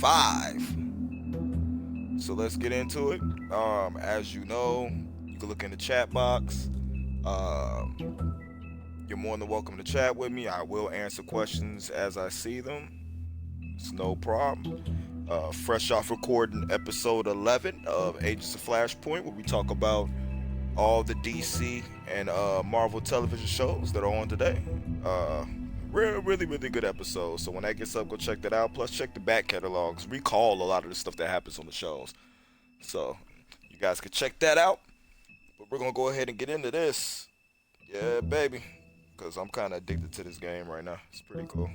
5. So let's get into it. As you know, you can look in the chat box. You're more than welcome to chat with me. I will answer questions as I see them. It's no problem. Fresh off recording episode 11 of Agents of Flashpoint, where we talk about all the DC and Marvel television shows that are on today. Really good episode. So when that gets up, go check that out. Plus, check the back catalogs. Recall a lot of the stuff that happens on the shows. So you guys can check that out. But we're gonna go ahead and get into this. Yeah, baby. Because I'm kind of addicted to this game right now. It's pretty cool.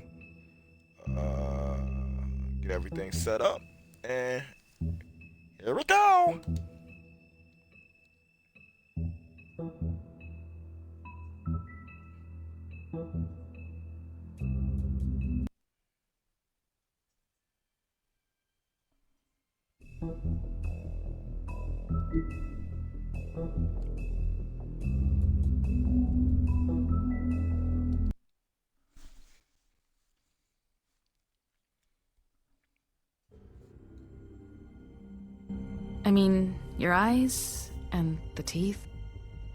Get everything set up. And here we go. I mean, your eyes and the teeth.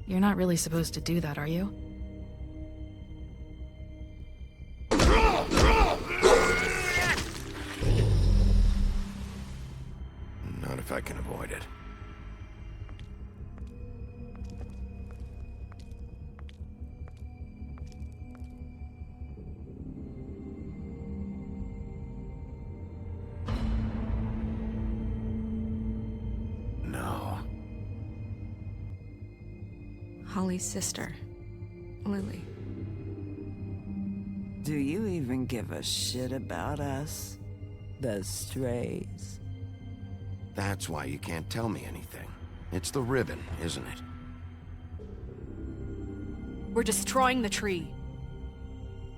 You're not really supposed to do that, are you? Not if I can avoid it. No. Holly's sister, Lily. Do you even give a shit about us? The strays? That's why you can't tell me anything. It's the ribbon, isn't it? We're destroying the tree.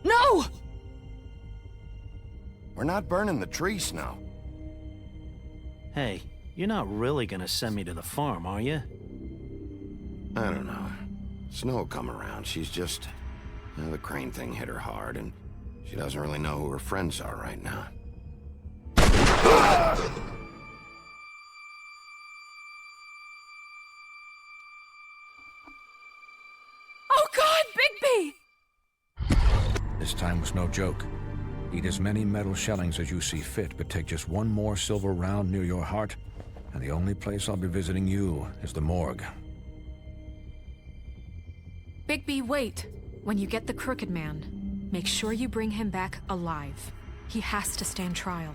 No! We're not burning the tree, Snow. Hey, you're not really gonna send me to the farm, are you? I don't know. Snow will come around. She's just... the crane thing hit her hard, and she doesn't really know who her friends are right now. Oh God, Bigby! This time was no joke. Eat as many metal shellings as you see fit, but take just one more silver round near your heart, and the only place I'll be visiting you is the morgue. Bigby, wait. When you get the Crooked Man, make sure you bring him back alive. He has to stand trial.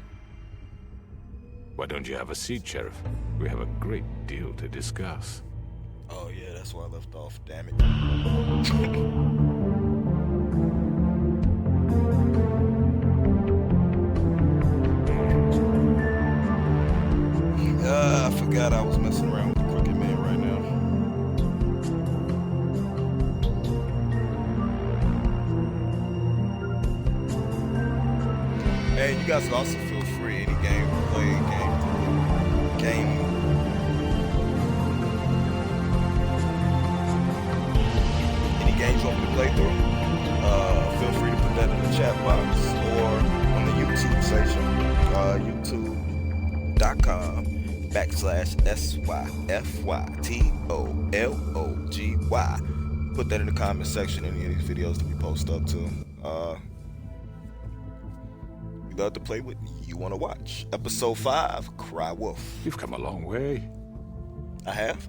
Why don't you have a seat, Sheriff? We have a great deal to discuss. Oh yeah, that's where I left off. Damn it. I forgot I was messing around with the Crooked Man right now. And you guys can also feel free, any game you play, any games you want me to play through, feel free to put that in the chat box or on the YouTube section, youtube.com/syfytology. Put that in the comment section, any of these videos that we post up to. We love to play with you want to watch. Episode 5, Cry Wolf. You've come a long way. I have.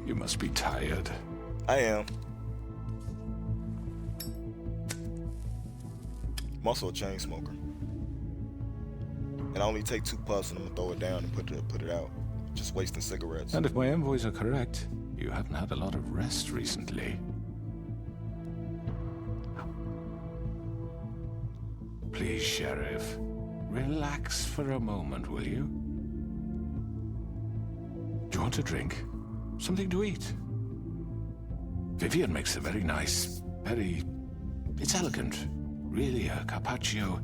You must be tired. I am. I'm also a chain smoker. And I only take 2 puffs and I'm gonna throw it down and put it out. Just wasting cigarettes. And if my envoys are correct, you haven't had a lot of rest recently. Please, Sheriff, relax for a moment, will you? Do you want a drink? Something to eat? Vivian makes a very nice, it's elegant. Really a carpaccio.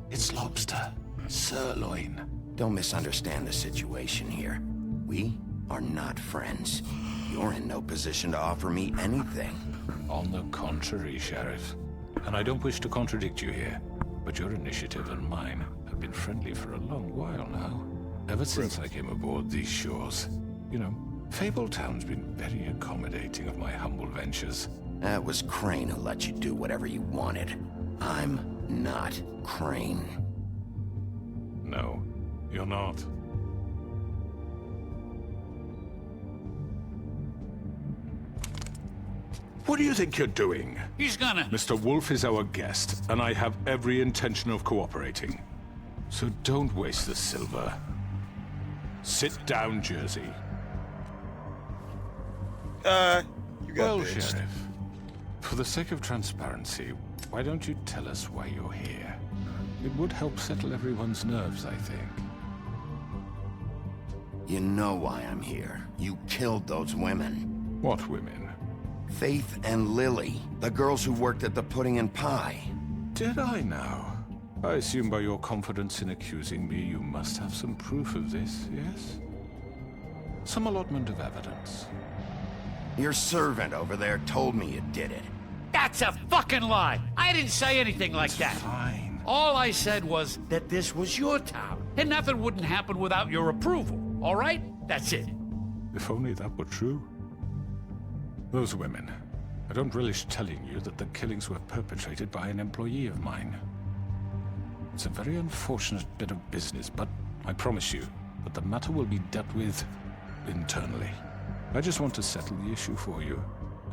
It's lobster, sirloin. Don't misunderstand the situation here. We are not friends. You're in no position to offer me anything. On the contrary, Sheriff. And I don't wish to contradict you here. but your initiative and mine have been friendly for a long while now. Ever since I came aboard these shores. You know, Fabletown's been very accommodating of my humble ventures. That was Crane who let you do whatever you wanted. I'm not Crane. No, you're not. What do you think you're doing? He's gonna... Mr. Wolf is our guest, and I have every intention of cooperating. So don't waste the silver. Sit down, Jersey. You got Well, bitched. Sheriff, for the sake of transparency, why don't you tell us why you're here? It would help settle everyone's nerves, I think. You know why I'm here. You killed those women. What women? Faith and Lily, the girls who worked at the Pudding and Pie. Did I now? I assume by your confidence in accusing me, you must have some proof of this, yes? Some allotment of evidence. Your servant over there told me you did it. That's a fucking lie! I didn't say anything like that. Fine. All I said was that this was your town, and nothing wouldn't happen without your approval, all right? That's it. If only that were true. Those women. I don't relish telling you that the killings were perpetrated by an employee of mine. It's a very unfortunate bit of business, but I promise you that the matter will be dealt with internally. I just want to settle the issue for you,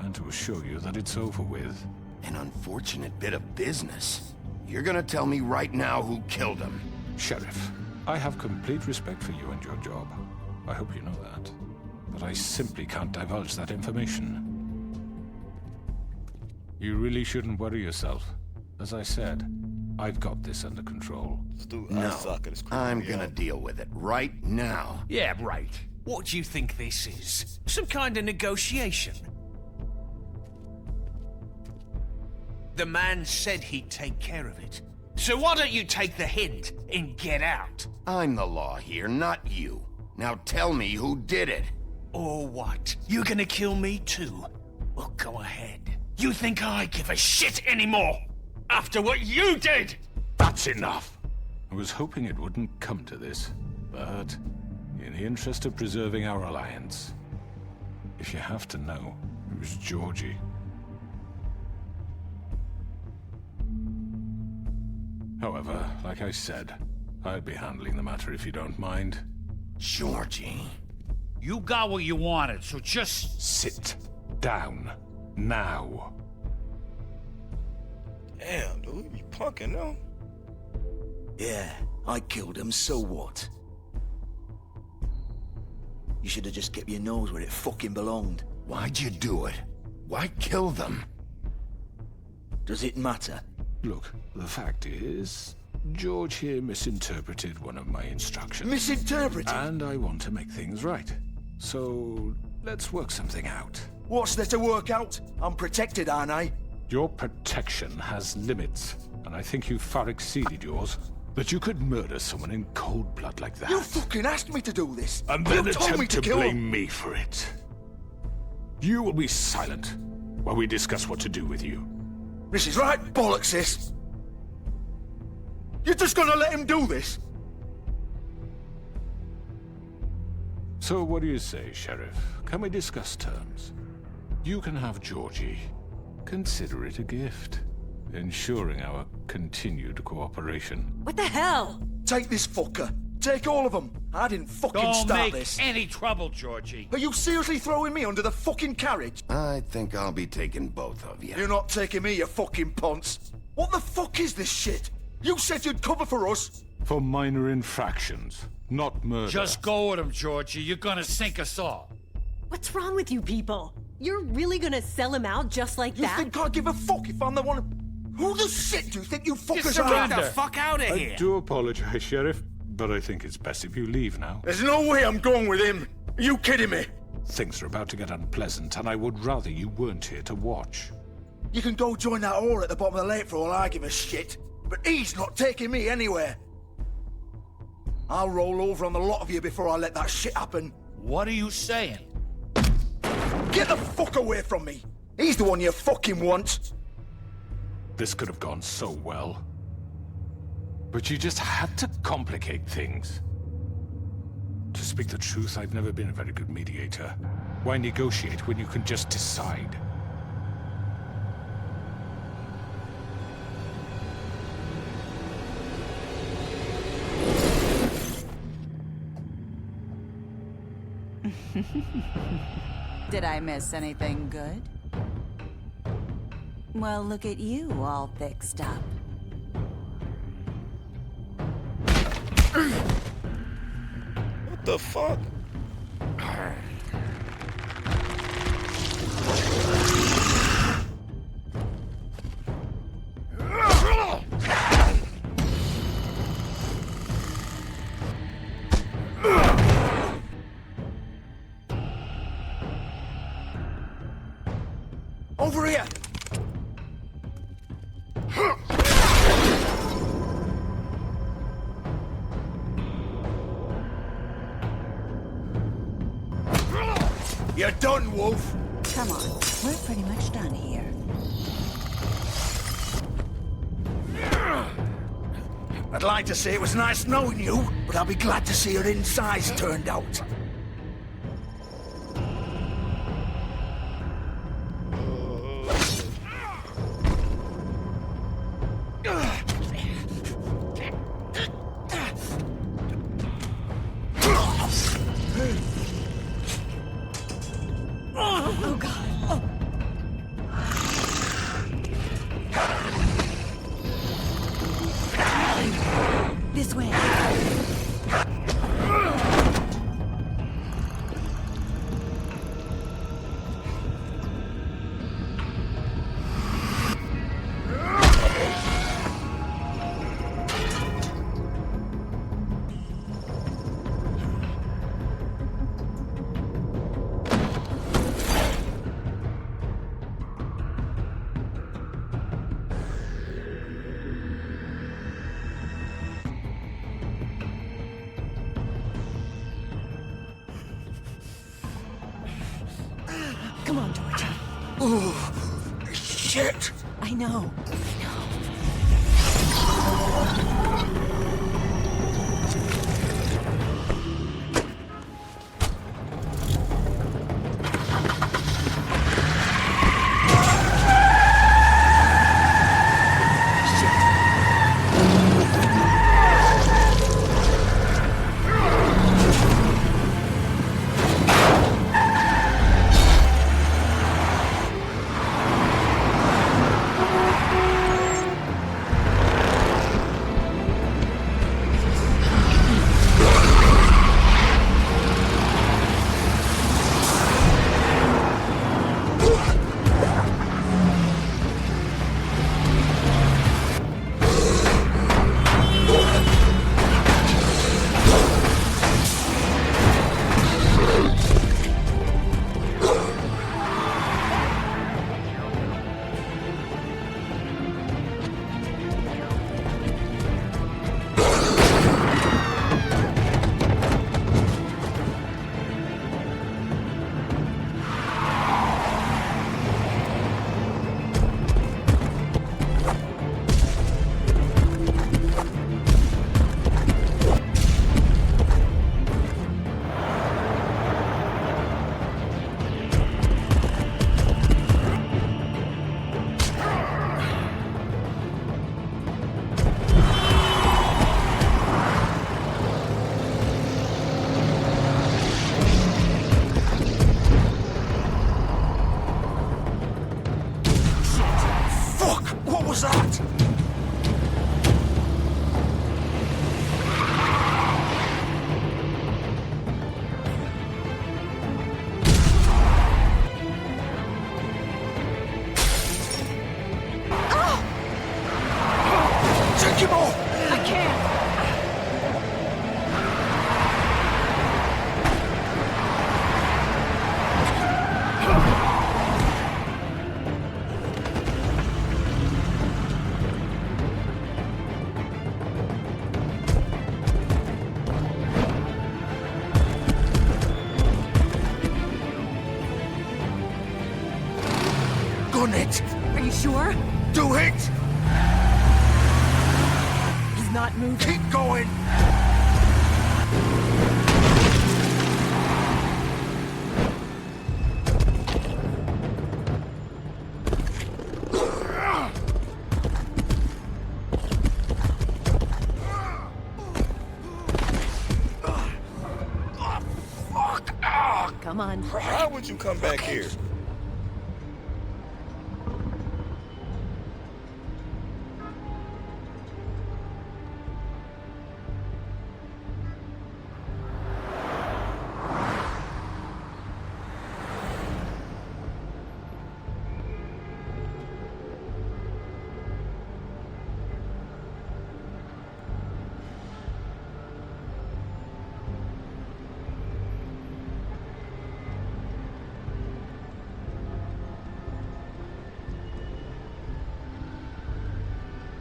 and to assure you that it's over with. An unfortunate bit of business. You're gonna tell me right now who killed him. Sheriff, I have complete respect for you and your job. I hope you know that. But I simply can't divulge that information. You really shouldn't worry yourself. As I said, I've got this under control. This dude, No, suck at his creepy I'm me gonna out. deal with it right now. Yeah, right. What do you think this is? Some kind of negotiation? The man said he'd take care of it. So why don't you take the hint and get out? I'm the law here, not you. Now tell me who did it. Or what? You gonna kill me too? Well, go ahead. You think I give a shit anymore? After what you did? That's enough! I was hoping it wouldn't come to this, but in the interest of preserving our alliance, if you have to know, it was Georgie. However, like I said, I'll be handling the matter if you don't mind. Georgie. You got what you wanted, so just... Sit down. Now. Damn, dude, you punking now? Yeah, I killed him, so what? You should have just kept your nose where it fucking belonged. Why'd you do it? Why kill them? Does it matter? Look, the fact is, George here misinterpreted one of my instructions. Misinterpreted? And I want to make things right. So, let's work something out. What's there to work out? I'm protected, aren't I? Your protection has limits, and I think you've far exceeded yours. But you could murder someone in cold blood like that. You fucking asked me to do this. And then you told me attempt to kill blame me for it. You will be silent while we discuss what to do with you. This is right bollocks, sis. You're just gonna let him do this? So what do you say, Sheriff? Can we discuss terms? You can have Georgie. Consider it a gift, ensuring our continued cooperation. What the hell? Take this fucker. Take all of them. I didn't fucking Don't start make this. any trouble, Georgie. Are you seriously throwing me under the fucking carriage? I think I'll be taking both of you. You're not taking me, you fucking ponce. What the fuck is this shit? You said you'd cover for us. For minor infractions, not murder. Just go with him, Georgie. You're gonna sink us all. What's wrong with you people? You're really gonna sell him out just like You that? think I give a fuck if I'm the one? Who the shit do you think you fuckers surrender. are? Get the fuck out of I do apologize, Sheriff, but I think it's best if you leave now. There's no way I'm going with him. Are you kidding me? Things are about to get unpleasant, and I would rather you weren't here to watch. You can go join that whore at the bottom of the lake for all I give a shit. But he's not taking me anywhere. I'll roll over on the lot of you before I let that shit happen. What are you saying? Get the fuck away from me. He's the one you fucking want. This could have gone so well. But you just had to complicate things. To speak the truth, I've never been a very good mediator. Why negotiate when you can just decide? Did I miss anything good? Well, look at you, all fixed up. What the fuck? Over here! You're done, Wolf! Come on, we're pretty much done here. I'd like to say it was nice knowing you, but I'll be glad to see your insides turned out. Oh, God. This way. Come on, Georgia. Ooh, shit! I know. Gun it! Are you sure? Do it! He's not moving. Keep going! Come on. How would you come back here?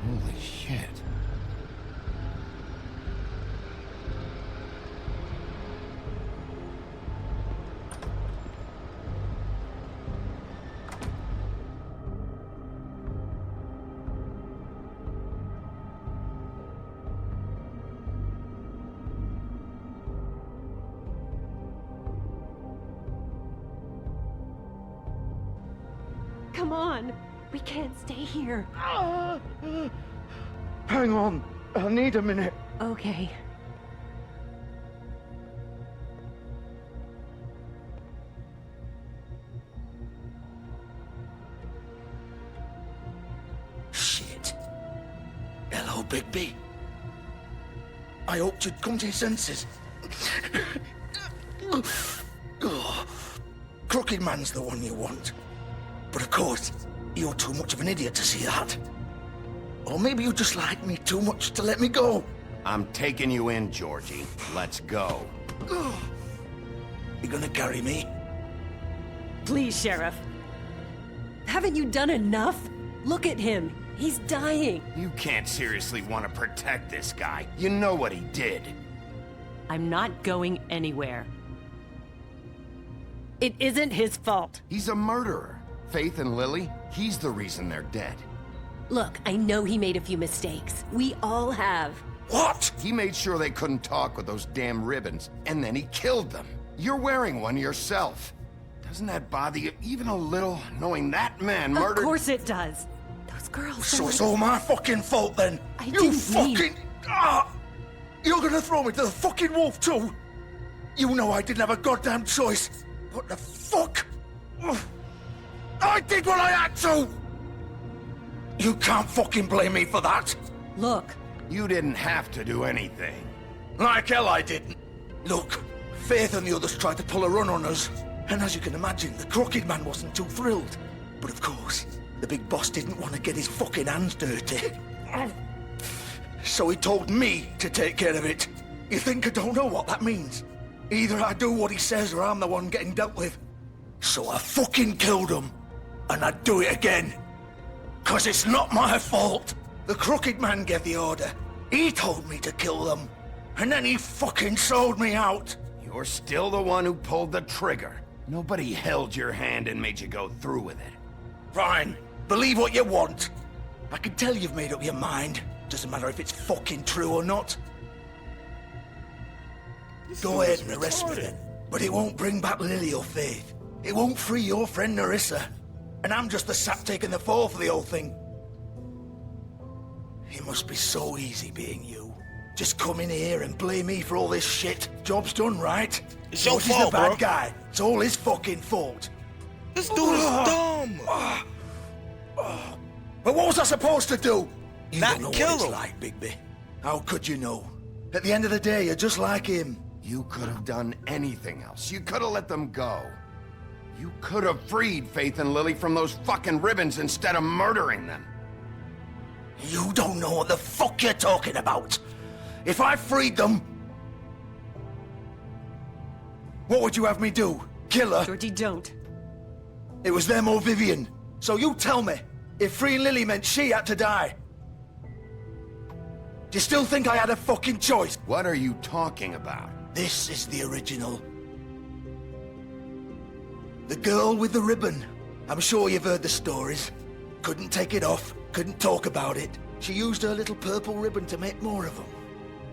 Holy shit. Come on. We can't stay here. Hang on. I need a minute. Okay. Shit. Hello, Bigby. I hoped you'd come to your senses. Oh, Crooked Man's the one you want. But of course, you're too much of an idiot to see that. Or maybe you just like me too much to let me go. I'm taking you in, Georgie. Let's go. You gonna carry me? Please, Sheriff. Haven't you done enough? Look at him. He's dying. You can't seriously want to protect this guy. You know what he did. I'm not going anywhere. It isn't his fault. He's a murderer. Faith and Lily, he's the reason they're dead. Look, I know he made a few mistakes. We all have. What? He made sure they couldn't talk with those damn ribbons, and then he killed them. You're wearing one yourself. Doesn't that bother you even a little, knowing that man murdered— Of course it does. Those girls— So it's all my fucking fault then? You didn't fucking— mean— You're gonna throw me to the fucking wolf too? You know I didn't have a goddamn choice. What the fuck? I did what I had to! You can't fucking blame me for that. Look. You didn't have to do anything. Like hell I didn't. Look, Faith and the others tried to pull a run on us. And as you can imagine, the Crooked Man wasn't too thrilled. But of course, the big boss didn't want to get his fucking hands dirty. So he told me to take care of it. You think I don't know what that means? Either I do what he says or I'm the one getting dealt with. So I fucking killed him. And I'd do it again. 'Cause it's not my fault. The Crooked Man gave the order. He told me to kill them. And then he fucking sold me out. You're still the one who pulled the trigger. Nobody held your hand and made you go through with it. Fine. Believe what you want. I can tell you've made up your mind. Doesn't matter if it's fucking true or not. Go ahead and arrest me then. But it won't bring back Lily or Faith. It won't free your friend Nerissa. And I'm just the sap taking the fall for the whole thing. It must be so easy being you. Just come in here and blame me for all this shit. Job's done, right? It's your He's fault, the bad bro. guy. It's all his fucking fault. This dude is dumb. But what was I supposed to do? You Not don't know kill what it's him. like, Bigby. How could you know? At the end of the day, you're just like him. You could have done anything else. You could have let them go. You could have freed Faith and Lily from those fucking ribbons instead of murdering them. You don't know what the fuck you're talking about. If I freed them... What would you have me do? Kill her? Georgie, don't. It was them or Vivian. So you tell me, if freeing Lily meant she had to die. Do you still think I had a fucking choice? What are you talking about? This is the original. The girl with the ribbon. I'm sure you've heard the stories. Couldn't take it off, couldn't talk about it. She used her little purple ribbon to make more of them.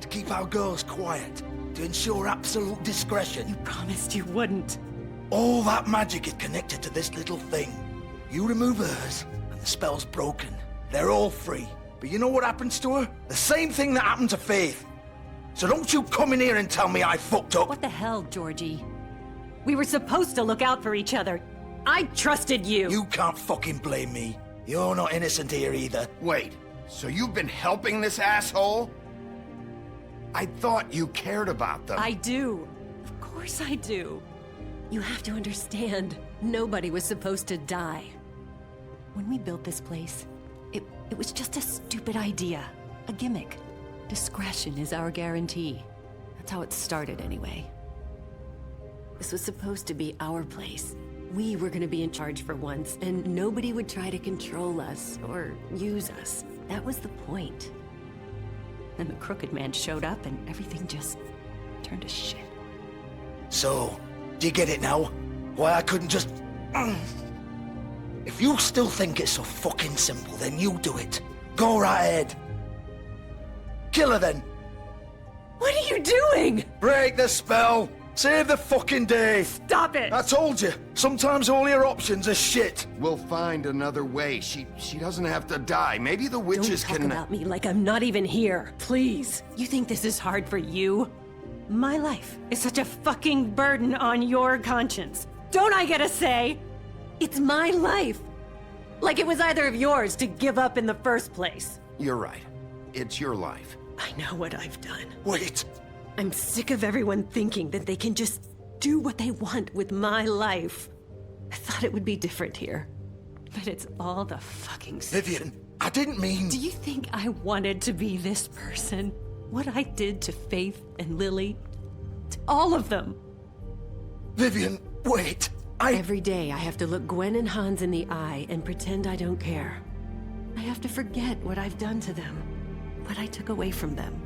To keep our girls quiet. To ensure absolute discretion. You promised you wouldn't. All that magic is connected to this little thing. You remove hers, and the spell's broken. They're all free. But you know what happens to her? The same thing that happened to Faith. So don't you come in here and tell me I fucked up. What the hell, Georgie? We were supposed to look out for each other. I trusted you. You can't fucking blame me. You're not innocent here either. Wait, so you've been helping this asshole? I thought you cared about them. I do. Of course I do. You have to understand, nobody was supposed to die. When we built this place, it was just a stupid idea. A gimmick. Discretion is our guarantee. That's how it started anyway. This was supposed to be our place. We were gonna be in charge for once, and nobody would try to control us or use us. That was the point. Then the Crooked Man showed up and everything just turned to shit. So, do you get it now? Why I couldn't just... If you still think it's so fucking simple, then you do it. Go right ahead. Kill her then. What are you doing? Break the spell. Save the fucking day. Stop it. I told you. Sometimes all your options are shit. We'll find another way. She doesn't have to die. Maybe the witches Don't talk can... about me like I'm not even here. Please. You think this is hard for you? My life is such a fucking burden on your conscience. Don't I get a say? It's my life. Like it was either of yours to give up in the first place. You're right. It's your life. I know what I've done. Wait. I'm sick of everyone thinking that they can just do what they want with my life. I thought it would be different here. But it's all the fucking same. Vivian, I didn't mean... Do you think I wanted to be this person? What I did to Faith and Lily? To all of them? Vivian, wait. Every day I have to look Gwen and Hans in the eye and pretend I don't care. I have to forget what I've done to them. What I took away from them.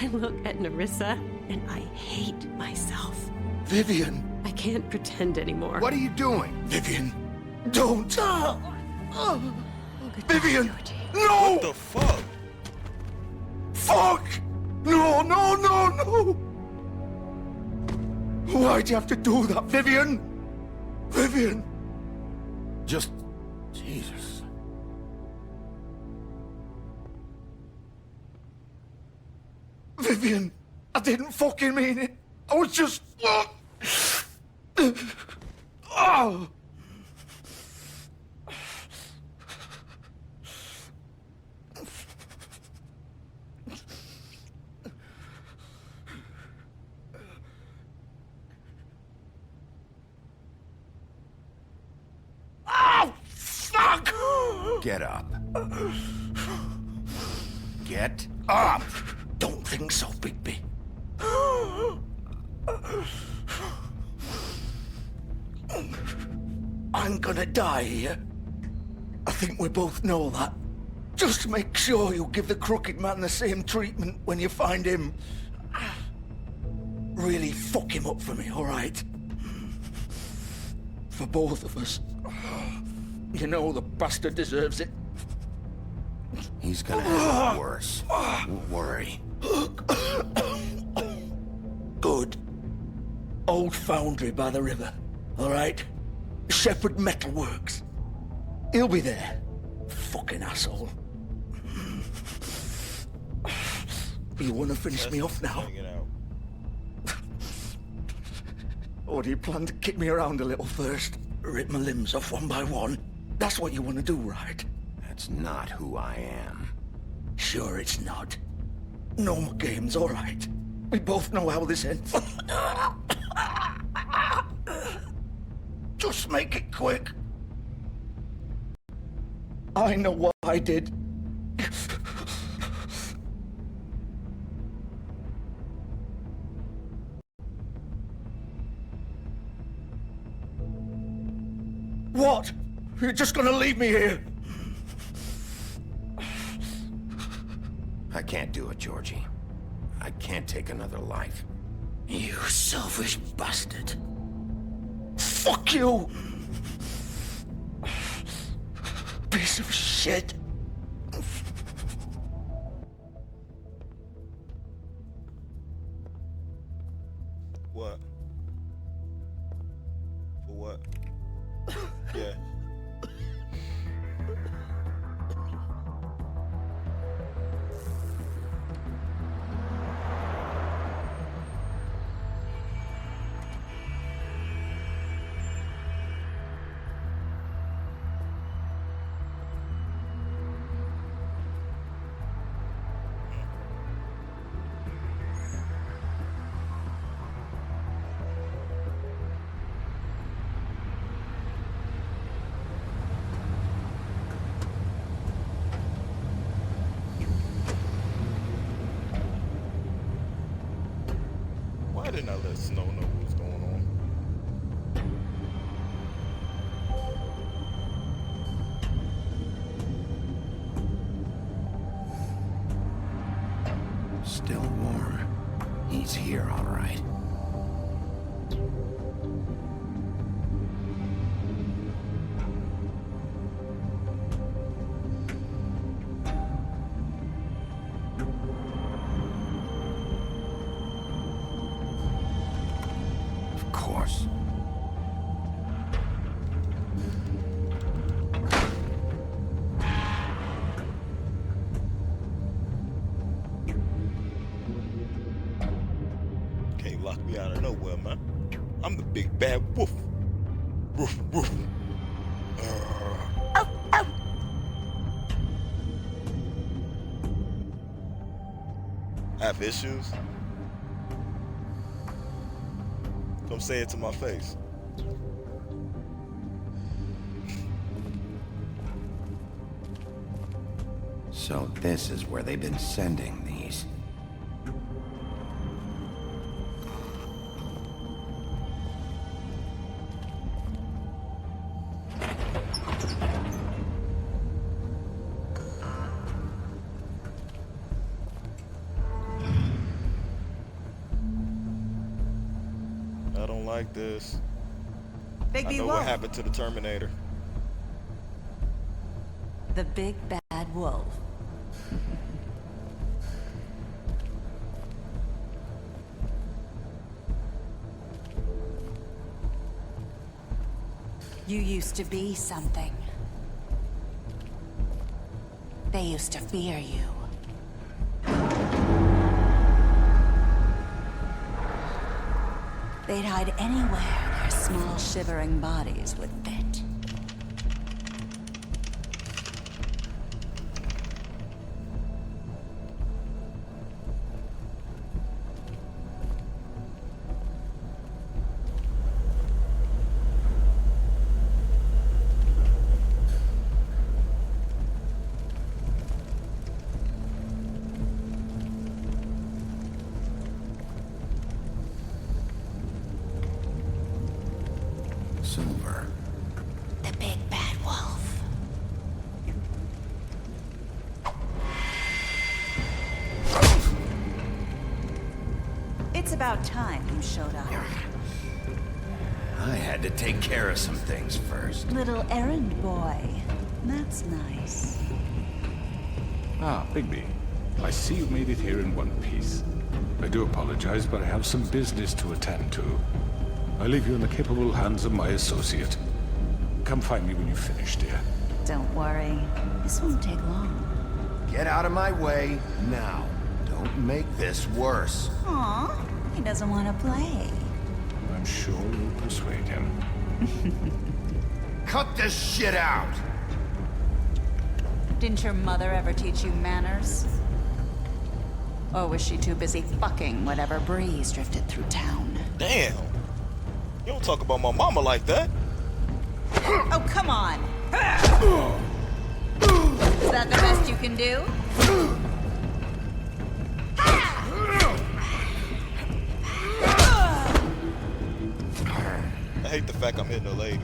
I look at Nerissa and I hate myself. Vivian. I can't pretend anymore. What are you doing? Vivian, don't. Vivian, Georgie. no! What the fuck? Fuck! No, no, no, no! Why'd you have to do that, Vivian? Vivian! Just... Jesus. Vivian, I didn't fucking mean it. I was just... Oh! Oh, fuck! Get up. Get up! Don't think so, Bigby. I'm gonna die here. I think we both know that. Just make sure you give the Crooked Man the same treatment when you find him. Really fuck him up for me, all right? For both of us. You know the bastard deserves it. He's gonna have it worse. Don't worry. Good. Old foundry by the river, all right? Shepherd Metalworks. He'll be there. Fucking asshole. You wanna finish me off now? Or do you plan to kick me around a little first? Rip my limbs off one by one? That's what you wanna do, right? That's not who I am. Sure it's not. No more games, all right? We both know how this ends. Just make it quick. I know what I did. What? You're just gonna leave me here? I can't do it, Georgie. I can't take another life. You selfish bastard. Fuck you! Piece of shit. What? For what? Yeah. Why didn't I let Snow know what was going on? Still warm. He's here, all right. Of course. Can't lock me out of nowhere, man. I'm the big bad wolf. Woof, woof. I have issues? Come say it to my face. So this is where they've been sending these. I don't like this. I Bigby know what Wolf. happened to the Terminator. The big bad wolf. You used to be something. They used to fear you. They'd hide anywhere their small shivering bodies would fit. Silver. The big bad wolf. It's about time you showed up. I had to take care of some things first. Little errand boy. That's nice. Ah, Bigby. I see you made it here in one piece. I do apologize, but I have some business to attend to. I leave you in the capable hands of my associate. Come find me when you finish, dear. Don't worry. This won't take long. Get out of my way now. Don't make this worse. Aw, he doesn't want to play. I'm sure you'll persuade him. Cut this shit out! Didn't your mother ever teach you manners? Or was she too busy fucking whatever breeze drifted through town? Damn. You don't talk about my mama like that. Oh, come on! Is that the best you can do? I hate the fact I'm hitting a lady.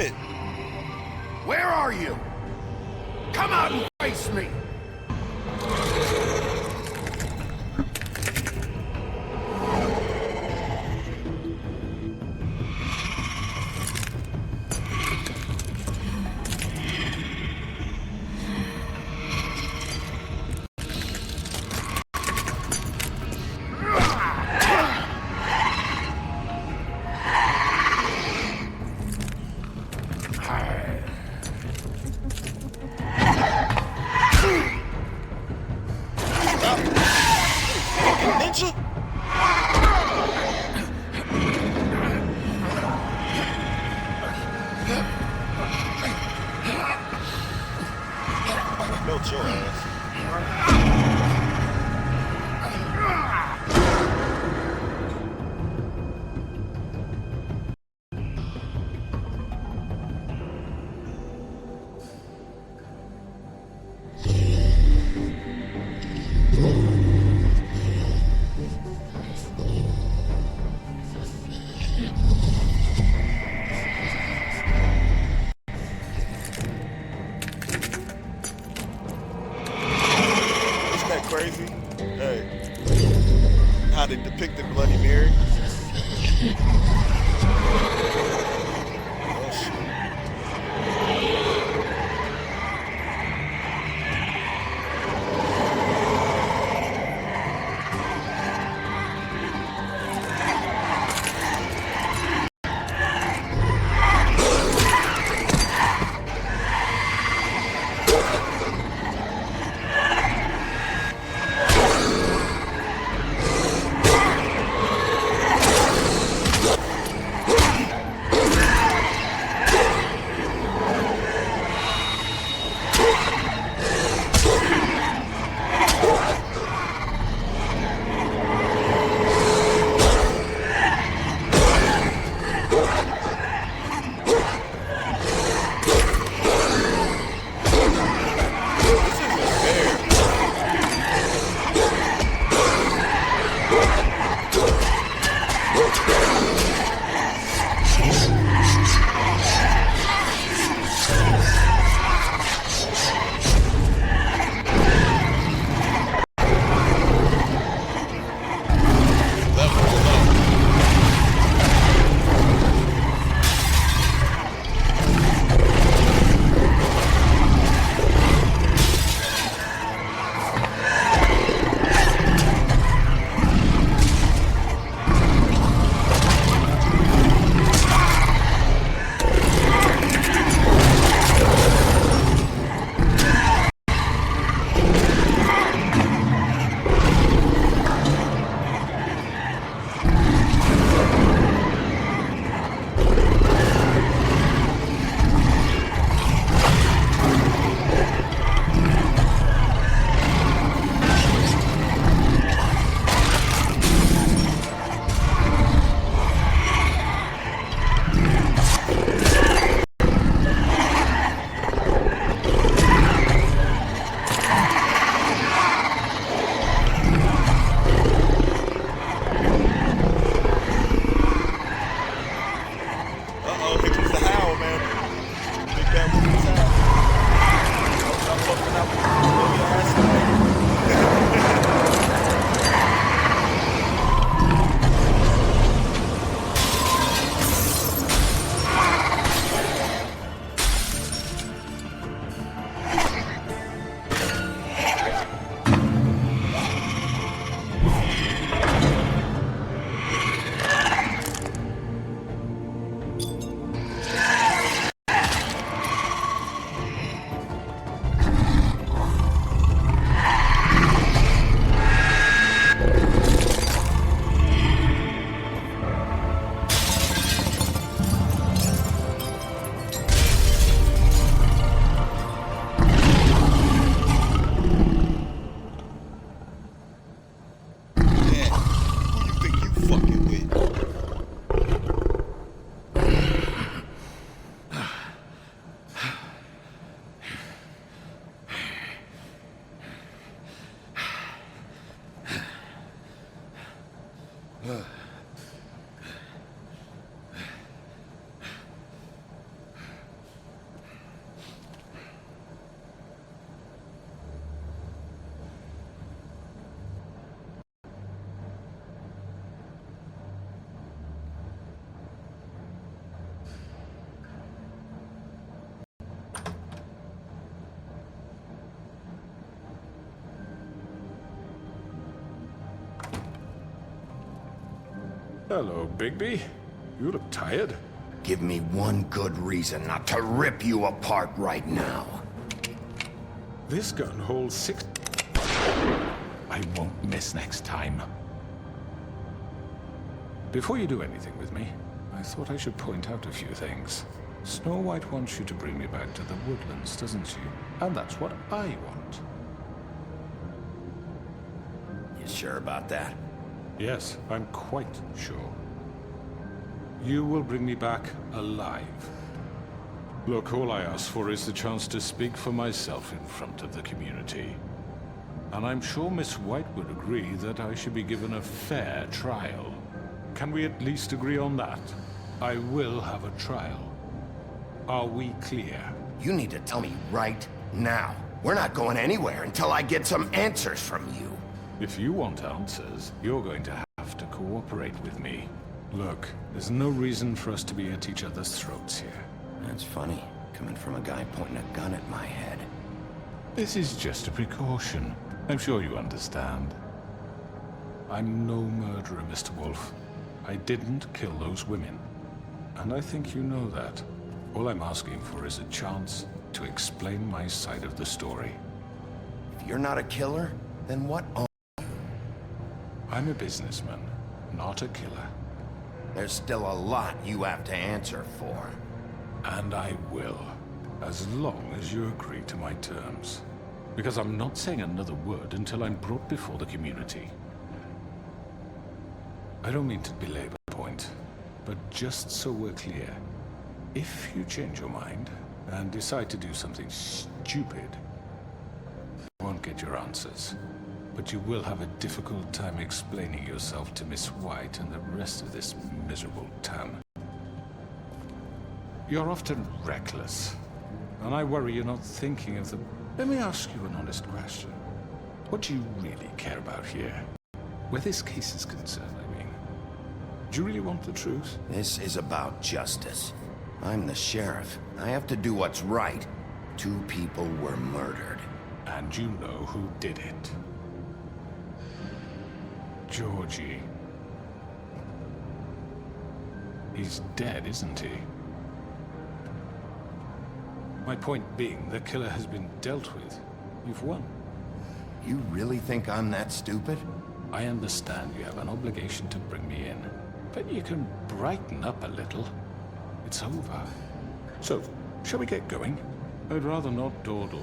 it! Where are you? Come out and face me! Ninja? Melt your ass. Isn't that crazy? Hey, how they depicted Bloody Mary. Oh shit. Hello, Bigby. You look tired. Give me one good reason not to rip you apart right now. This gun holds 6... I won't miss next time. Before you do anything with me, I thought I should point out a few things. Snow White wants you to bring me back to the woodlands, doesn't she? And that's what I want. You sure about that? Yes, I'm quite sure. You will bring me back alive. Look, all I ask for is the chance to speak for myself in front of the community. And I'm sure Miss White would agree that I should be given a fair trial. Can we at least agree on that? I will have a trial. Are we clear? You need to tell me right now. We're not going anywhere until I get some answers from you. If you want answers, you're going to have to cooperate with me. Look, there's no reason for us to be at each other's throats here. That's funny, coming from a guy pointing a gun at my head. This is just a precaution. I'm sure you understand. I'm no murderer, Mr. Wolf. I didn't kill those women. And I think you know that. All I'm asking for is a chance to explain my side of the story. If you're not a killer, then what are you? I'm a businessman, not a killer. There's still a lot you have to answer for. And I will, as long as you agree to my terms. Because I'm not saying another word until I'm brought before the community. I don't mean to belabor the point, but just so we're clear, if you change your mind and decide to do something stupid, you won't get your answers. But you will have a difficult time explaining yourself to Miss White and the rest of this miserable town. You're often reckless, and I worry you're not thinking of the... Let me ask you an honest question. What do you really care about here? Where this case is concerned, I mean. Do you really want the truth? This is about justice. I'm the sheriff. I have to do what's right. 2 people were murdered. And you know who did it. Georgie. He's dead, isn't he? My point being, the killer has been dealt with. You've won. You really think I'm that stupid? I understand you have an obligation to bring me in, but you can brighten up a little. It's over. So, shall we get going? I'd rather not dawdle.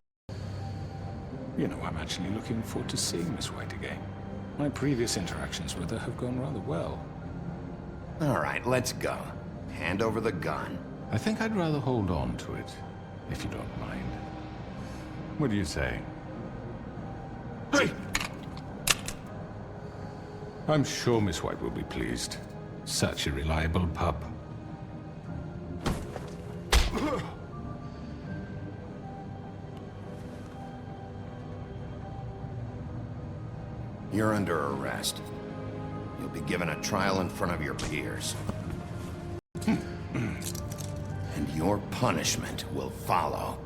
You know, I'm actually looking forward to seeing Miss White again. My previous interactions with her have gone rather well. All right, let's go. Hand over the gun. I think I'd rather hold on to it, if you don't mind. What do you say? Hey! I'm sure Miss White will be pleased. Such a reliable pup. You're under arrest. You'll be given a trial in front of your peers. And your punishment will follow.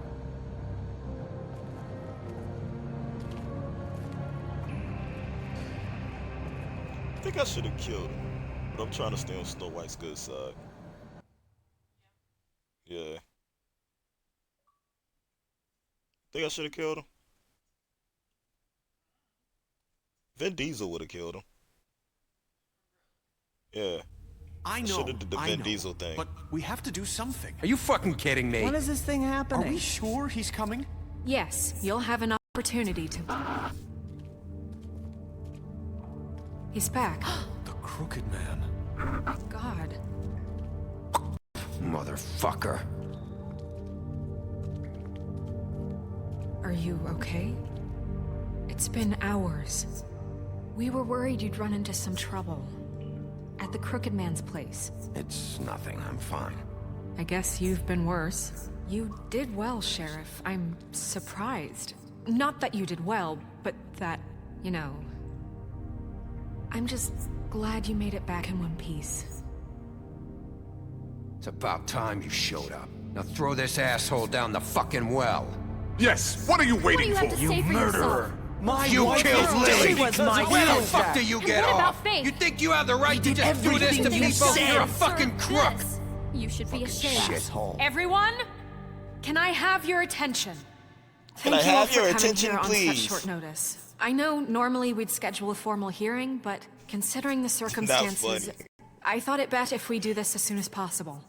I think I should have killed him, but I'm trying to stay on Snow White's good side. Yeah. Think I should have killed him? Vin Diesel would have killed him. Yeah. I know, should have did the Vin Diesel thing. But we have to do something. Are you fucking kidding me? When is this thing happening? Are we sure he's coming? Yes, you'll have an opportunity to... He's back. The Crooked Man. God. Motherfucker. Are you okay? It's been hours. We were worried you'd run into some trouble. At the Crooked Man's place. It's nothing, I'm fine. I guess you've been worse. You did well, Sheriff. I'm surprised. Not that you did well, but that, you know... I'm just glad you made it back in one piece. It's about time you showed up. Now throw this asshole down the fucking well. Yes! What are you waiting for? You murderer! My You wife killed is Lily! She was my Where the sister. fuck do you And get what about off? Faith? You think you have the right to did just do this to everything you people? said. You're a fucking crook! This. You should be ashamed. Shithole. Everyone, can I have your attention? Can I Thank you all have for your coming attention, here on please? such short notice. I know normally we'd schedule a formal hearing, but considering the circumstances, funny. I thought it best if we do this as soon as possible.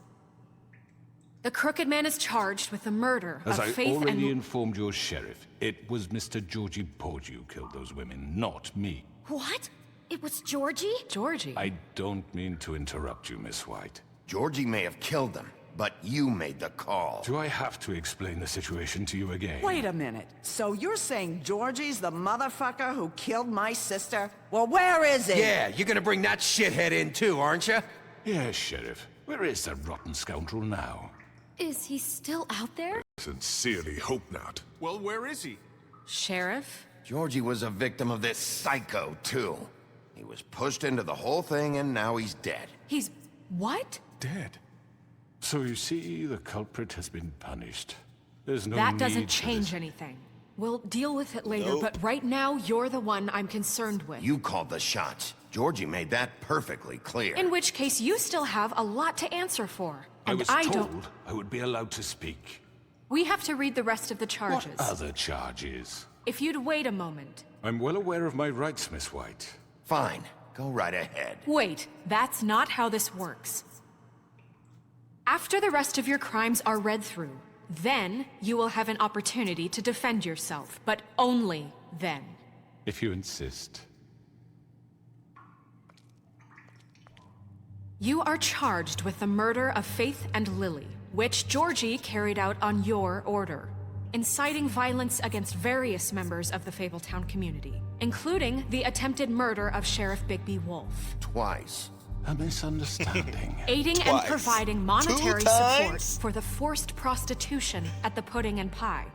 The Crooked Man is charged with the murder As of I Faith already and... informed your sheriff, it was Mr. Georgie Porgy who killed those women, not me. What? It was Georgie? Georgie? I don't mean to interrupt you, Miss White. Georgie may have killed them, but you made the call. Do I have to explain the situation to you again? Wait a minute. So you're saying Georgie's the motherfucker who killed my sister? Well, where is he? Yeah, you're gonna bring that shithead in too, aren't you? Yes, Sheriff. Where is that rotten scoundrel now? Is he still out there? Sincerely hope not. Well, where is he? Sheriff? Georgie was a victim of this psycho, too. He was pushed into the whole thing, and now he's dead. He's... what? Dead. So you see, the culprit has been punished. There's no That need doesn't for change this. anything. We'll deal with it later, Nope. but right now, you're the one I'm concerned with. You called the shots. Georgie made that perfectly clear. In which case, you still have a lot to answer for. I And was I told don't... I would be allowed to speak. We have to read the rest of the charges. What other charges? If you'd wait a moment. I'm well aware of my rights, Miss White. Fine. Go right ahead. Wait, that's not how this works. After the rest of your crimes are read through, then you will have an opportunity to defend yourself, but only then. If you insist. You are charged with the murder of Faith and Lily, which Georgie carried out on your order, inciting violence against various members of the Fabletown community, including the attempted murder of Sheriff Bigby Wolf. Twice. A misunderstanding. Aiding and Twice. providing monetary 2 support times? for the forced prostitution at the Pudding and Pie.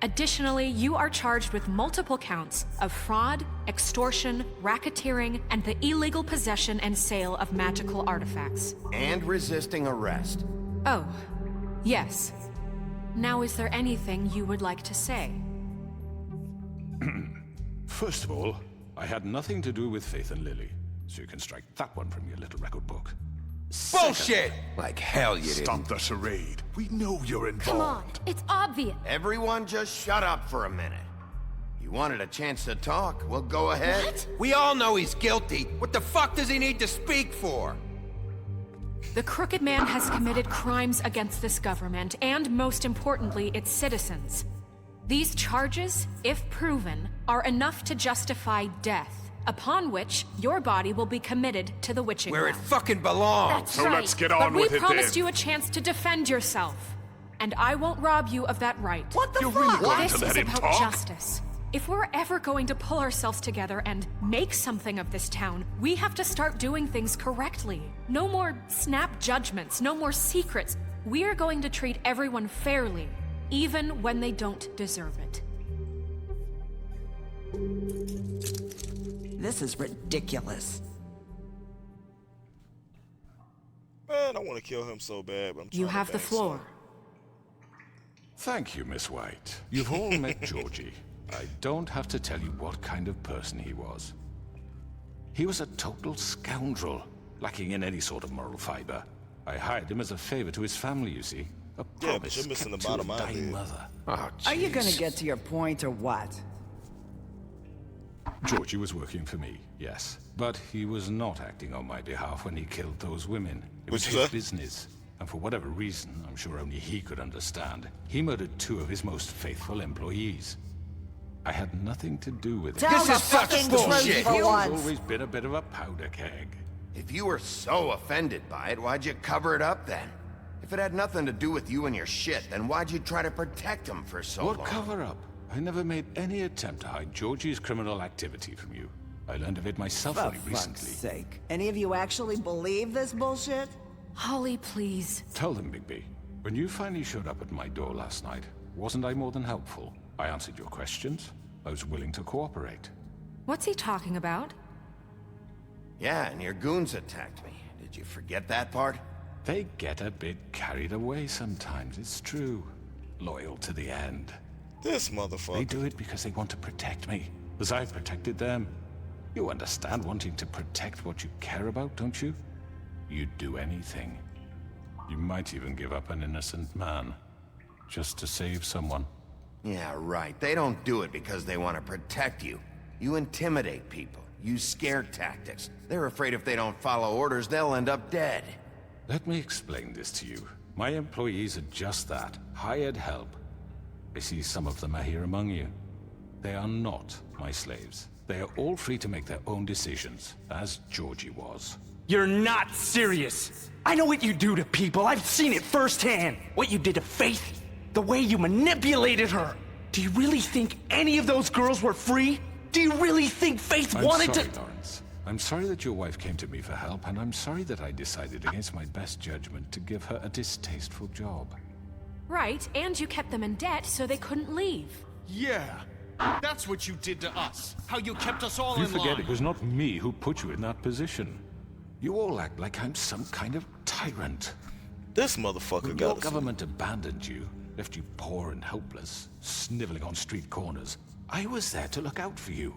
Additionally, you are charged with multiple counts of fraud, extortion, racketeering, and the illegal possession and sale of magical artifacts. And resisting arrest. Oh, yes. Now, is there anything you would like to say? First of all, I had nothing to do with Faith and Lily, so you can strike that one from your little record book. Bullshit! Like hell you didn't. Stop the charade. We know you're involved. Come on, it's obvious. Everyone just shut up for a minute. You wanted a chance to talk? Well, go ahead. What? We all know he's guilty. What the fuck does he need to speak for? The Crooked Man has committed crimes against this government, and most importantly, its citizens. These charges, if proven, are enough to justify death, upon which your body will be committed to the witching Where it well. fucking belongs. That's So right. let's get But on we with it promised then. you a chance to defend yourself, and I won't rob you of that right. What the You're fuck? really going This to let is him about talk? justice. If we're ever going to pull ourselves together and make something of this town, we have to start doing things correctly. No more snap judgments, no more secrets. We are going to treat everyone fairly, even when they don't deserve it. This is ridiculous. Man, I want to kill him so bad, but I'm trying You to have the bang floor. Thank you, Miss White. You've all met Georgie. I don't have to tell you what kind of person he was. He was a total scoundrel, lacking in any sort of moral fiber. I hired him as a favor to his family, you see. A Yeah, but promise you're missing the kept to bottom a eye dying there. mother. Oh, Are you gonna jeez. get to your point or what? Georgie was working for me, yes. But he was not acting on my behalf when he killed those women. It was Which his is that? business. And for whatever reason, I'm sure only he could understand, he murdered 2 of his most faithful employees. I had nothing to do with it. Tell the fucking truth for He's once. always been a bit of a powder keg. If you were so offended by it, why'd you cover it up then? If it had nothing to do with you and your shit, then why'd you try to protect him for so What long? cover up? I never made any attempt to hide Georgie's criminal activity from you. I learned of it myself For only fuck's recently. sake. Any of you actually believe this bullshit? Holly, please. Tell them, Bigby. When you finally showed up at my door last night, wasn't I more than helpful? I answered your questions. I was willing to cooperate. What's he talking about? Yeah, and your goons attacked me. Did you forget that part? They get a bit carried away sometimes, it's true. Loyal to the end. This They motherfucker. do it because they want to protect me. as I protected them. You understand wanting to protect what you care about, don't you? You'd do anything. You might even give up an innocent man, just to save someone. Yeah, right. They don't do it because they want to protect you. You intimidate people, use scare tactics. They're afraid if they don't follow orders, they'll end up dead. Let me explain this to you. My employees are just that, hired help. I see some of them are here among you. They are not my slaves. They are all free to make their own decisions, as Georgie was. You're not serious. I know what you do to people. I've seen it firsthand. What you did to Faith, the way you manipulated her. Do you really think any of those girls were free? Do you really think Faith wanted to— Lawrence. I'm sorry that your wife came to me for help, and I'm sorry that I decided against my best judgment to give her a distasteful job. Right, and you kept them in debt so they couldn't leave. Yeah, that's what you did to us. How you kept us all You in forget line. it was not me who put you in that position. You all act like I'm some kind of tyrant. This motherfucker When got your us. government abandoned you, left you poor and helpless, sniveling on street corners, I was there to look out for you.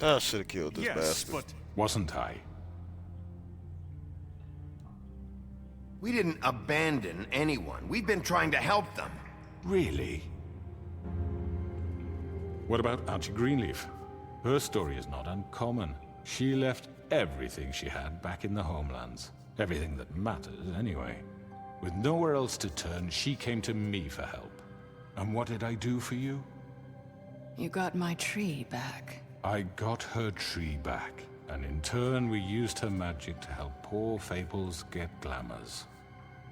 I should have killed this bastard. But wasn't I? We didn't abandon anyone. We've been trying to help them. Really? What about Auntie Greenleaf? Her story is not uncommon. She left everything she had back in the homelands. Everything that mattered, anyway. With nowhere else to turn, she came to me for help. And what did I do for you? You got my tree back. I got her tree back, and in turn we used her magic to help poor Fables get glamours.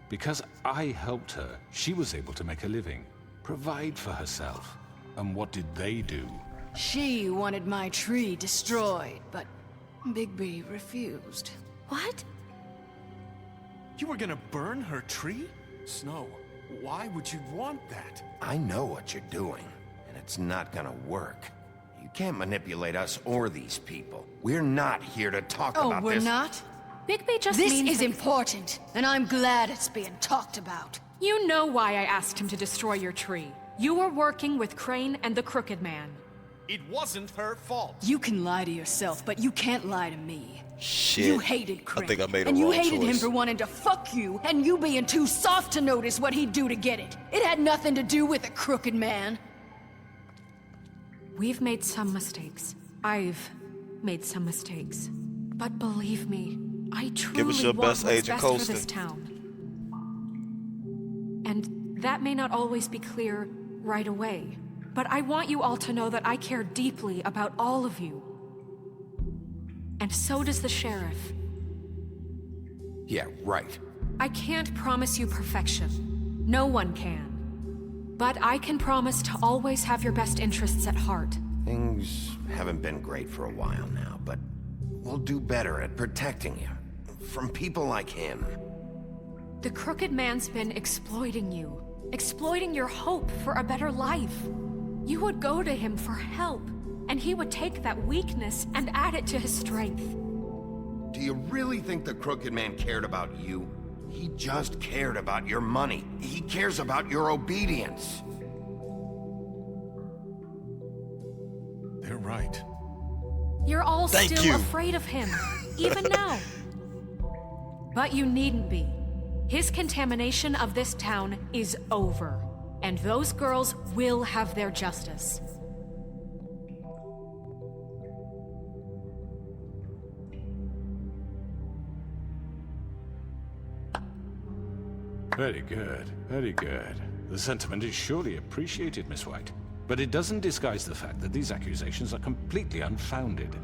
Because I helped her, she was able to make a living, provide for herself. And what did they do? She wanted my tree destroyed, but Bigby refused. What? you were gonna burn her tree? Snow, why would you want that? I know what you're doing, and it's not gonna work. You can't manipulate us or these people. We're not here to talk about this. Oh, we're not? Bigby just This means is that- important, and I'm glad it's being talked about. You know why I asked him to destroy your tree. You were working with Crane and the Crooked Man. It wasn't her fault. You can lie to yourself, but you can't lie to me. Shit. You hated Crane. I think I made a and you wrong hated him choice. for wanting to fuck you, and you being too soft to notice what he'd do to get it. It had nothing to do with the Crooked Man. We've made some mistakes. I've made some mistakes. But believe me, I truly Give us your want best what's Agent best for Colston. this town. And that may not always be clear right away. But I want you all to know that I care deeply about all of you. And so does the sheriff. Yeah, right. I can't promise you perfection. No one can. But I can promise to always have your best interests at heart. Things haven't been great for a while now, but we'll do better at protecting you. From people like him. The Crooked Man's been exploiting you. Exploiting your hope for a better life. You would go to him for help, and he would take that weakness and add it to his strength. Do you really think the Crooked Man cared about you? He just cared about your money. He cares about your obedience. They're right. You're all Thank still you. afraid of him, even now. But you needn't be. His contamination of this town is over, and those girls will have their justice. Very good, very good. The sentiment is surely appreciated, Miss White. But it doesn't disguise the fact that these accusations are completely unfounded.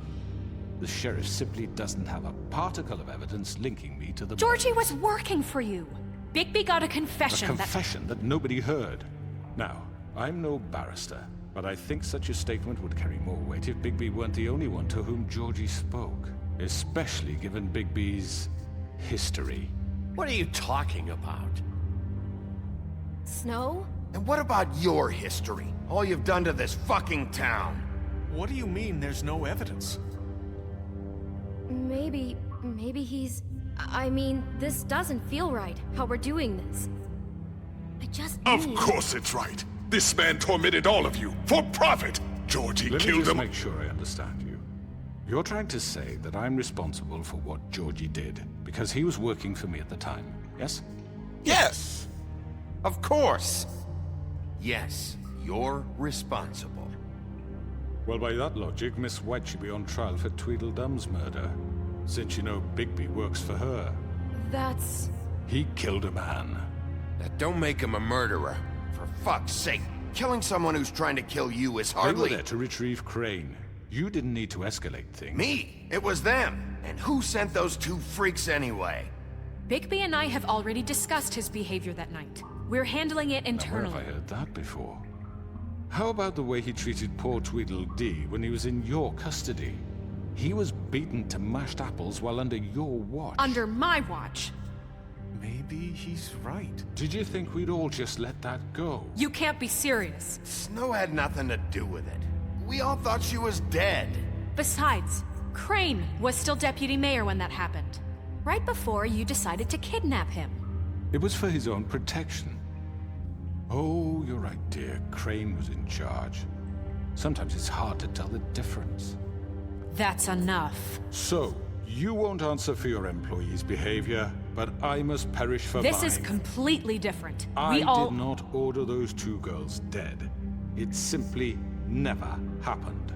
The sheriff simply doesn't have a particle of evidence linking me to the... Georgie was working for you. Bigby got a confession A confession that nobody heard. Now, I'm no barrister, but I think such a statement would carry more weight if Bigby weren't the only one to whom Georgie spoke. Especially given Bigby's history. What are you talking about? Snow? And what about your history? All you've done to this fucking town. What do you mean there's no evidence? Maybe he's... I mean, this doesn't feel right, how we're doing this. I just Of need... course it's right. This man tormented all of you, for profit. Georgie Let me killed just him. make sure I understand you. You're trying to say that I'm responsible for what Georgie did because he was working for me at the time, yes? Yes! Of course! Yes, you're responsible. Well, by that logic, Miss White should be on trial for Tweedledum's murder, since you know Bigby works for her. That's... He killed a man. That don't make him a murderer. For fuck's sake, killing someone who's trying to kill you is They were hardly... there to retrieve Crane. You didn't need to escalate things. Me! It was them! And who sent those two freaks anyway? Bigby and I have already discussed his behavior that night. We're handling it Now, where internally. have I heard that before? How about the way he treated poor Tweedledee when he was in your custody? He was beaten to mashed apples while under your watch. Under my watch. Maybe he's right. Did you think we'd all just let that go? You can't be serious. Snow had nothing to do with it. We all thought she was dead. Besides, Crane was still deputy mayor when that happened. Right before you decided to kidnap him. It was for his own protection. Oh, you're right, dear. Crane was in charge. Sometimes it's hard to tell the difference. That's enough. So, you won't answer for your employees' behavior, but I must perish for mine. This is completely different. I We all... did not order those two girls dead. It simply never happened.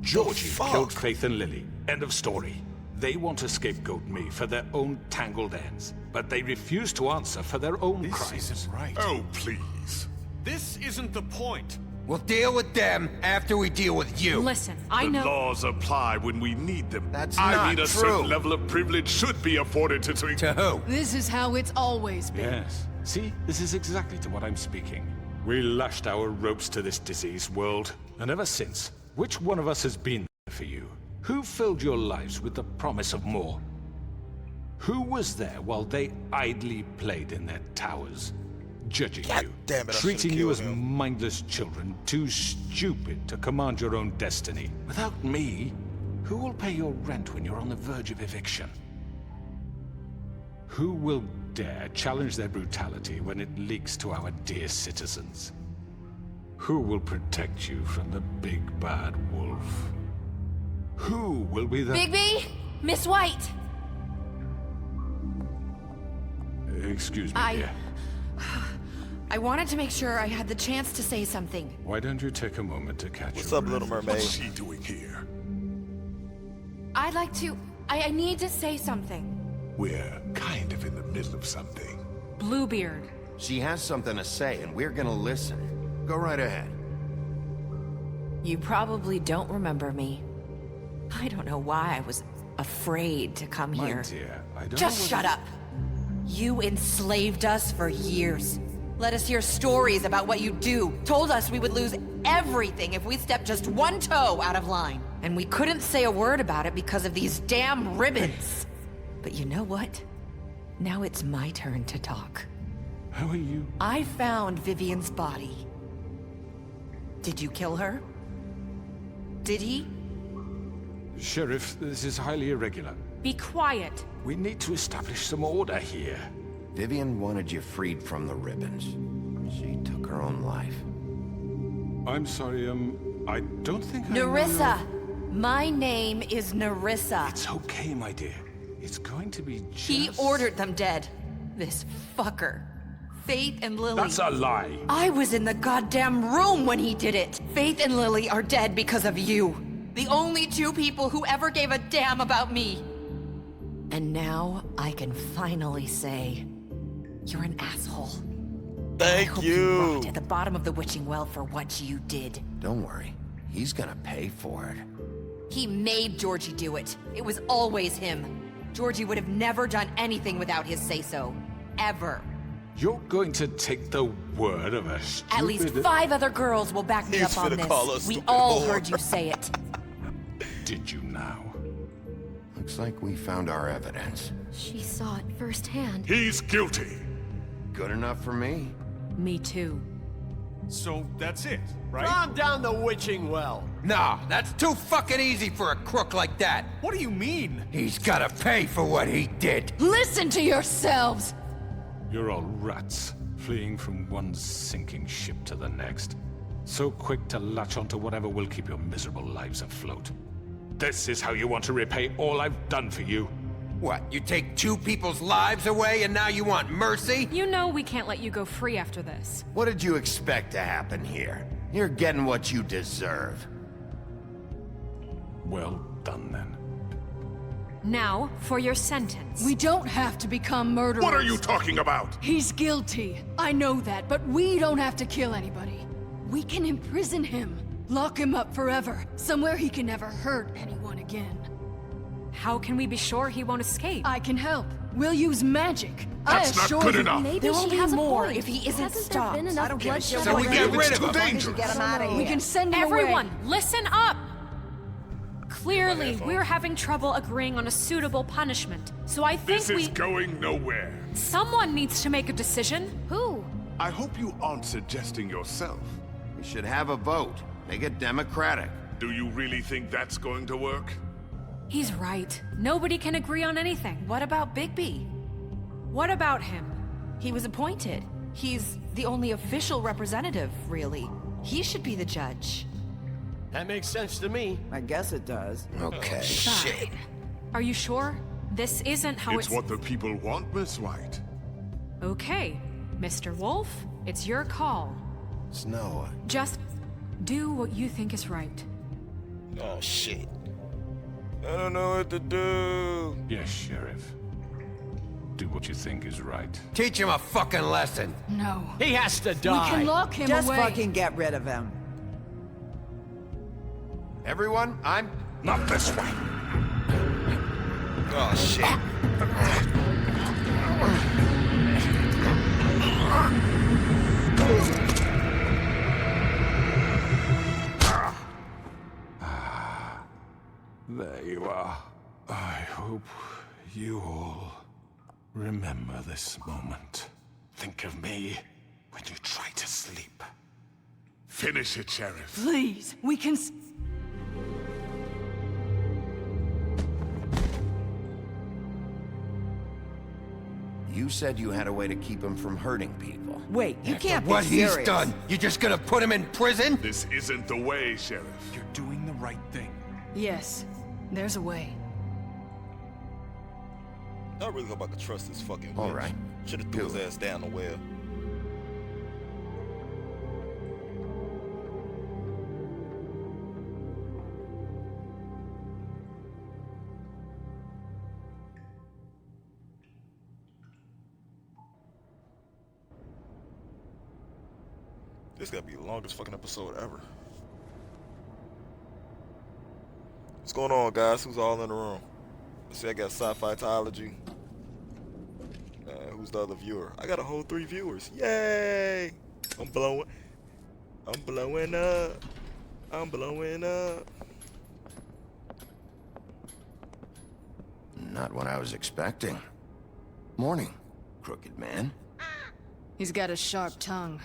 Georgie killed Faith and Lily. End of story. They want to scapegoat me for their own tangled ends, but they refuse to answer for their own crimes. This isn't right. Oh, please. This isn't the point. We'll deal with them after we deal with you. Listen, I The know... laws apply when we need them. That's I not mean, a true. certain level of privilege should be afforded to... To who? This is how it's always been. Yes. See, this is exactly to what I'm speaking. We lashed our ropes to this diseased world, and ever since, which one of us has been there for you? Who filled your lives with the promise of more? Who was there while they idly played in their towers? Judging you, damn it, I treating should've you killed as him. mindless children, too stupid to command your own destiny. Without me, who will pay your rent when you're on the verge of eviction? Who will dare challenge their brutality when it leaks to our dear citizens? Who will protect you from the big bad wolf? Who will be the... Bigby? Miss White! Excuse me, dear. I wanted to make sure I had the chance to say something. Why don't you take a moment to catch What's your up, breath? Little Mermaid? What's she doing here? I'd like to... I need to say something. We're kind of in the middle of something. Bluebeard. She has something to say, and we're gonna listen. Go right ahead. You probably don't remember me. I don't know why I was afraid to come My here. dear, I don't Just know shut up! You enslaved us for years. Let us hear stories about what you do. Told us we would lose everything if we stepped just one toe out of line. And we couldn't say a word about it because of these damn ribbons. But you know what? Now it's my turn to talk. How are you? I found Vivian's body. Did you kill her? Did he? Sheriff, this is highly irregular. Be quiet. We need to establish some order here. Vivian wanted you freed from the ribbons. She took her own life. I'm sorry, I don't think I know Nerissa! My name is Nerissa. It's okay, my dear. It's going to be just... He ordered them dead. This fucker. Faith and Lily. That's a lie. I was in the goddamn room when he did it. Faith and Lily are dead because of you. The only two people who ever gave a damn about me. And now I can finally say, you're an asshole. Thank I hope you. rot at the bottom of the witching well for what you did. Don't worry. He's gonna pay for it. He made Georgie do it. It was always him. Georgie would have never done anything without his say-so. Ever. You're going to take the word of a stupid... At least 5 other girls will back me He's up on finna call this. us We stupid all whore. heard you say it. Did you now? Looks like we found our evidence. She saw it firsthand. He's guilty. Good enough for me. Me too. So that's it, right? Calm down the witching well. Nah, that's too fucking easy for a crook like that. What do you mean? He's gotta pay for what he did. Listen to yourselves! You're all rats, fleeing from one sinking ship to the next. So quick to latch onto whatever will keep your miserable lives afloat. This is how you want to repay all I've done for you? What, you take 2 people's lives away and now you want mercy? You know we can't let you go free after this. What did you expect to happen here? You're getting what you deserve. Well done, then. Now, for your sentence. We don't have to become murderers. What are you talking about? He's guilty. I know that, but we don't have to kill anybody. We can imprison him. Lock him up forever. Somewhere he can never hurt anyone again. How can we be sure he won't escape? I can help. We'll use magic. That's not good enough. Maybe There won't she be has more a point. if he isn't Hasn't stopped. there been enough I don't give a bloodshed shit. So we already? get rid of Too him. dangerous. Get him out of We here. can send him Everyone, away. listen up! Clearly, we're having trouble agreeing on a suitable punishment. So I think This is going nowhere. someone needs to make a decision. Who? I hope you aren't suggesting yourself. We should have a vote. Make it democratic. Do you really think that's going to work? He's right. Nobody can agree on anything. What about Bigby? What about him? He was appointed. He's the only official representative, really. He should be the judge. That makes sense to me. I guess it does. Okay. Fine. Are you sure? This isn't how It's what the people want, Miss White. Okay, Mr. Wolf, it's your call. Snow. Just do what you think is right. Oh, shit. I don't know what to do. Yes, Sheriff. Do what you think is right. Teach him a fucking lesson. No. He has to We die. can lock him Just away. fucking get rid of him. Everyone, I'm... Not this way. Oh, shit. There you are. I hope you all remember this moment. Think of me when you try to sleep. Finish it, Sheriff. Please, we can... You said you had a way to keep him from hurting people. Wait, you can't be What serious. he's done, you just gonna put him in prison? This isn't the way, Sheriff. You're doing the right thing. Yes, there's a way. I really hope I could trust this fucking All witch. right. Should have threw his ass down the well. This gotta be the longest fucking episode ever. What's going on, guys? Who's all in the room? Let's see, I got syfytology. Who's the other viewer? I got a whole 3 viewers. Yay! I'm blowing up. I'm blowing up. Not what I was expecting. Morning, crooked man. He's got a sharp tongue.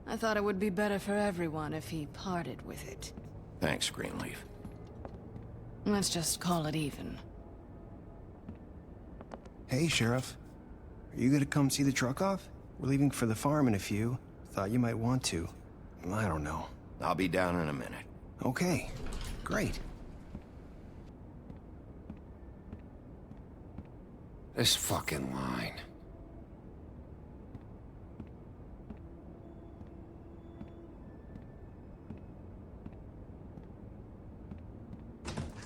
I thought it would be better for everyone if he parted with it. Thanks, Greenleaf. Let's just call it even. Hey, Sheriff. Are you gonna come see the truck off? We're leaving for the farm in a few. Thought you might want to. I don't know. I'll be down in a minute. Okay, great. This fucking line.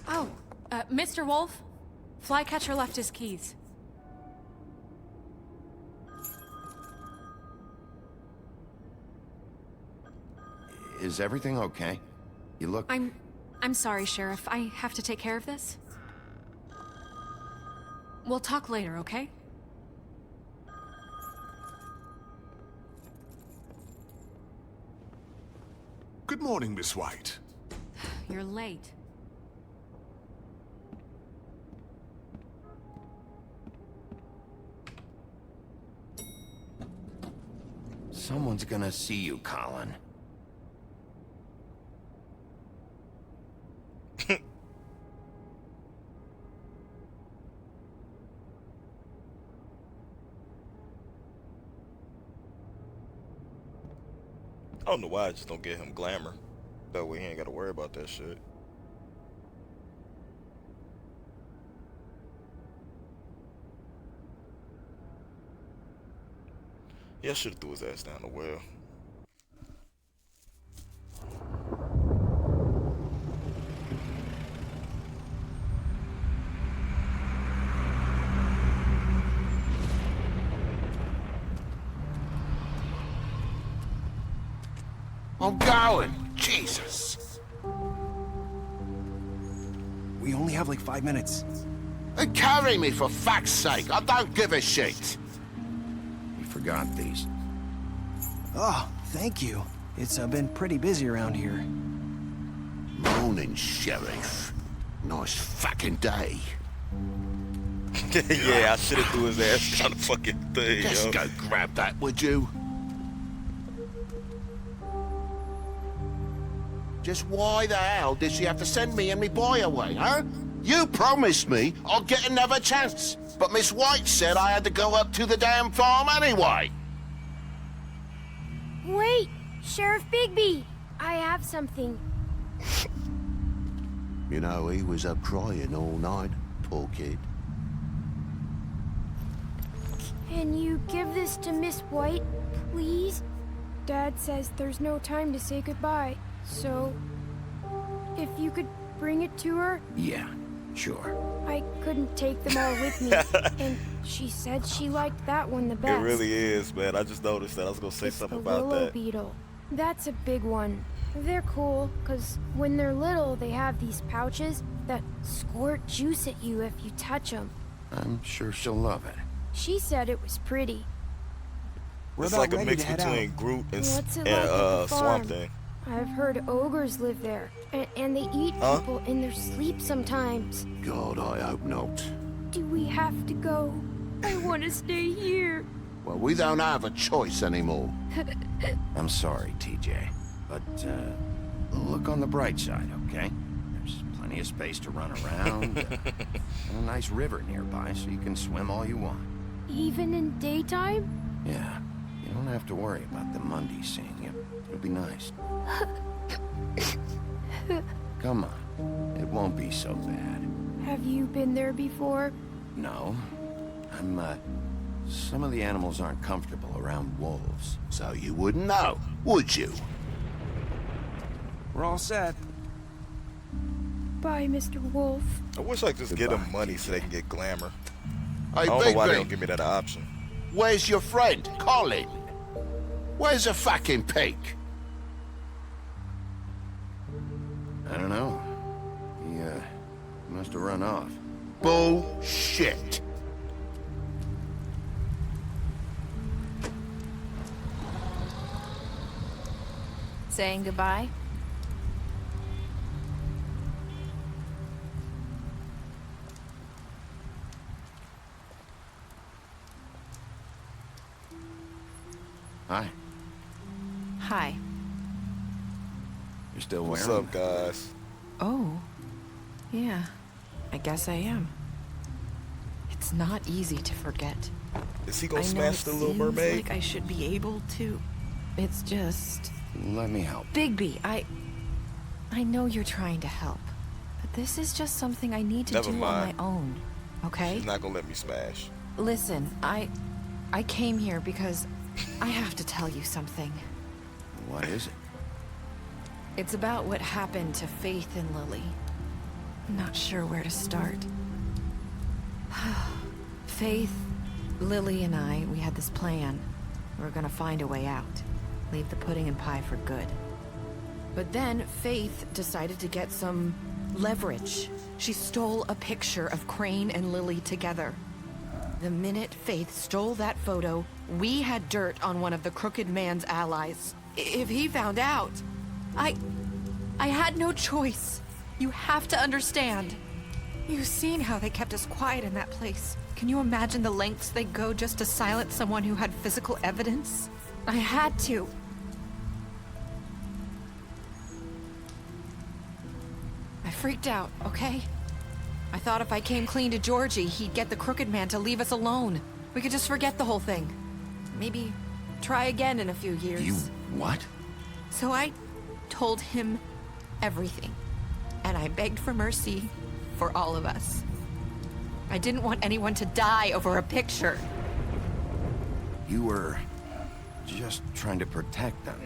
Oh, Mr. Wolf, Flycatcher left his keys. Is everything okay? You look... I'm sorry, Sheriff. I have to take care of this. We'll talk later, okay? Good morning, Miss White. You're late. Someone's gonna see you, Colin. I don't know why I just don't get him glamour. That way he ain't gotta worry about that shit. Yeah, I should have threw his ass down the well. I'm going. Jesus. We only have like 5 minutes. And carry me for fuck's sake. I don't give a shit. We forgot these. Oh, thank you. It's been pretty busy around here. Morning, Sheriff. Nice fucking day. Yeah, I should have threw his ass down the fucking thing, Just yo. go grab that, would you? Just why the hell did she have to send me and me boy away, huh? You promised me I'd get another chance, but Miss White said I had to go up to the damn farm anyway. Wait, Sheriff Bigby, I have something. You know, he was up crying all night, poor kid. Can you give this to Miss White, please? Dad says there's no time to say goodbye, so if you could bring it to her? Yeah, sure. I couldn't take them all with me, and she said she liked that one the It best. really is, man. I just noticed that. I was gonna say something about Willow that. beetle. That's a big one. They're cool, because when they're little, they have these pouches that squirt juice at you if you touch them. I'm sure she'll love it. She said it was pretty. It's like a mix between Groot and What's it like at the farm? Swamp Thing. I've heard ogres live there, and they eat people in their sleep sometimes. God, I hope not. Do we have to go? I want to stay here. Well, we don't have a choice anymore. I'm sorry, TJ, but look on the bright side, okay? There's plenty of space to run around, and a nice river nearby, so you can swim all you want. Even in daytime? Yeah, you don't have to worry about the Mundy seeing you. It'll be nice. Come on, it won't be so bad. Have you been there before? No, some of the animals aren't comfortable around wolves. So you wouldn't know, would you? We're all set. Bye, Mr. Wolf. I wish I could just get them money so they can get glamour. Hey, I don't know why they Bigby, don't give me that option. where's your friend, Colin? Where's the fucking pig? I don't know. He must have run off. Bullshit. Saying goodbye? Hi. Hi. You're still What's wearing up, guys? Oh. Yeah. I guess I am. It's not easy to forget. Is he gonna I know smash it the Little seems Mermaid? like I should be able to. It's just... Let me help. Bigby, I know you're trying to help. But this is just something I need to Never do mind. on my own. Okay? She's not gonna let me smash. Listen, I came here because I have to tell you something. What is it? It's about what happened to Faith and Lily. I'm not sure where to start. Faith, Lily, and I, we had this plan. We were gonna find a way out. Leave the pudding and pie for good. But then Faith decided to get some leverage. She stole a picture of Crane and Lily together. The minute Faith stole that photo, we had dirt on one of the Crooked Man's allies. If he found out, I had no choice. You have to understand. You've seen how they kept us quiet in that place. Can you imagine the lengths they go just to silence someone who had physical evidence? I had to. I freaked out, okay? I thought if I came clean to Georgie, he'd get the Crooked Man to leave us alone. We could just forget the whole thing. Maybe try again in a few years. You what? So I told him everything, and I begged for mercy for all of us. I didn't want anyone to die over a picture. You were just trying to protect them.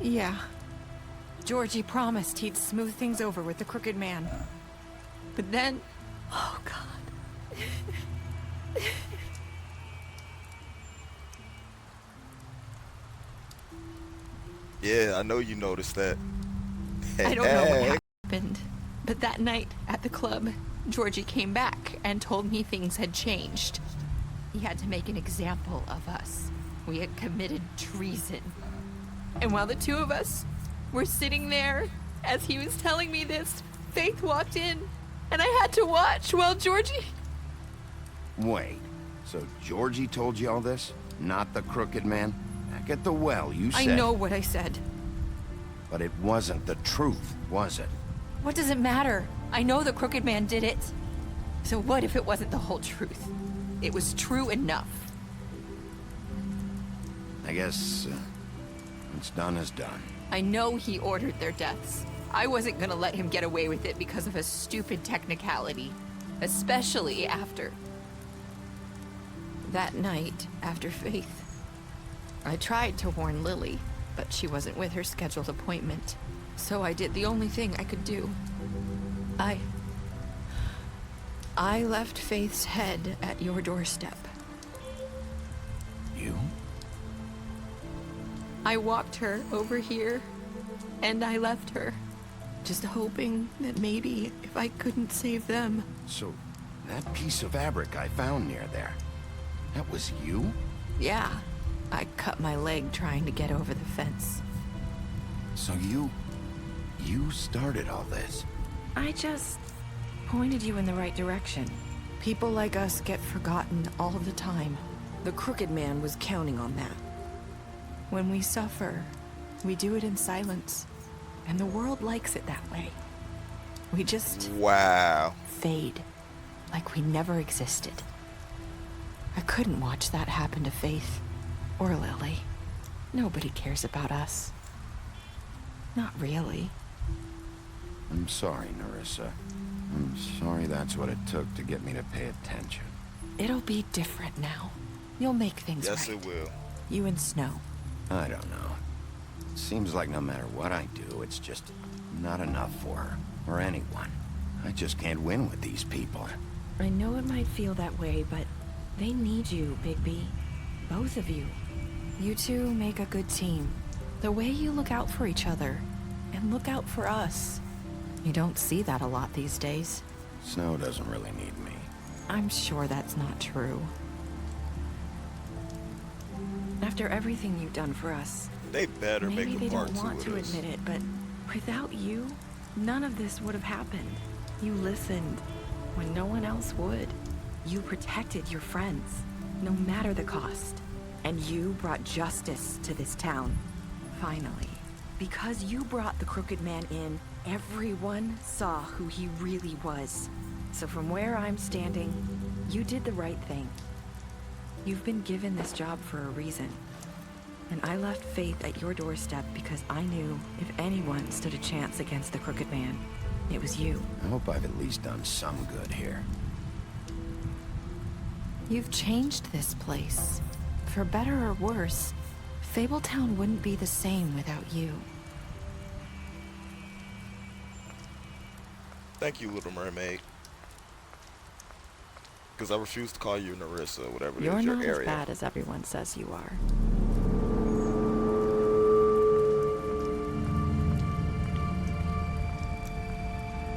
Yeah. Georgie promised he'd smooth things over with the Crooked Man. But then... Oh, God. Yeah, I know you noticed that. I don't know what happened, but that night at the club, Georgie came back and told me things had changed. He had to make an example of us. We had committed treason. And while the two of us were sitting there, as he was telling me this, Faith walked in, and I had to watch while Georgie... Wait, so Georgie told you all this? Not the Crooked Man? Back at the well, you said... I know what I said. But it wasn't the truth, was it? What does it matter? I know the Crooked Man did it. So what if it wasn't the whole truth? It was true enough. I guess, what's done is done. I know he ordered their deaths. I wasn't gonna let him get away with it because of a stupid technicality. Especially after... That night, after Faith, I tried to warn Lily, but she wasn't with her scheduled appointment. So I did the only thing I could do. I left Faith's head at your doorstep. You? I walked her over here, and I left her. Just hoping that maybe if I couldn't save them. So, that piece of fabric I found near there, that was you? Yeah, I cut my leg trying to get over the fence. So you started all this? I just pointed you in the right direction. People like us get forgotten all the time. The Crooked Man was counting on that. When we suffer, we do it in silence. And the world likes it that way. We just... Wow. Fade. Like we never existed. I couldn't watch that happen to Faith. Or Lily. Nobody cares about us. Not really. I'm sorry, Nerissa. I'm sorry that's what it took to get me to pay attention. It'll be different now. You'll make things right. Yes, it will. You and Snow. I don't know. Seems like no matter what I do, it's just not enough for her, or anyone. I just can't win with these people. I know it might feel that way, but they need you, Bigby. Both of you. You two make a good team. The way you look out for each other, and look out for us. You don't see that a lot these days. Snow doesn't really need me. I'm sure that's not true. After everything you've done for us, They better maybe make they a part don't want two to of this. admit it, but without you, none of this would have happened. You listened when no one else would. You protected your friends, no matter the cost. And you brought justice to this town. Finally. Because you brought the Crooked Man in, everyone saw who he really was. So from where I'm standing, you did the right thing. You've been given this job for a reason. And I left Faith at your doorstep because I knew if anyone stood a chance against the Crooked Man, it was you. I hope I've at least done some good here. You've changed this place. For better or worse, Fabletown wouldn't be the same without you. Thank you, Little Mermaid. Because I refuse to call you Nerissa, whatever it You're is, your not area. as bad as everyone says you are.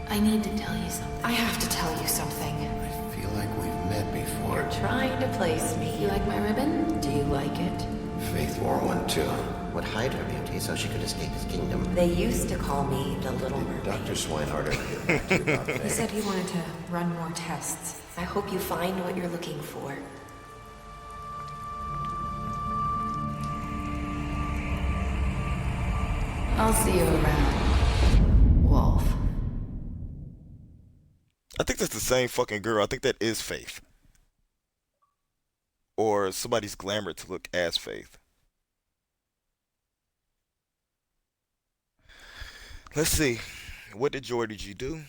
I need to tell you something. I have to tell you something. I feel like we've met before. You're trying to place me. You like my ribbon? Do you like it? Faith wore one too. Would hide her beauty so she could escape his kingdom. They used to call me the Little Mermaid. Dr. Swinehart ever get back to you about He Faith? said he wanted to run more tests. I hope you find what you're looking for. I'll see you around, Wolf. I think that's the same fucking girl. I think that is Faith. Or somebody's glamour to look as Faith. Let's see. What did Georgie G do?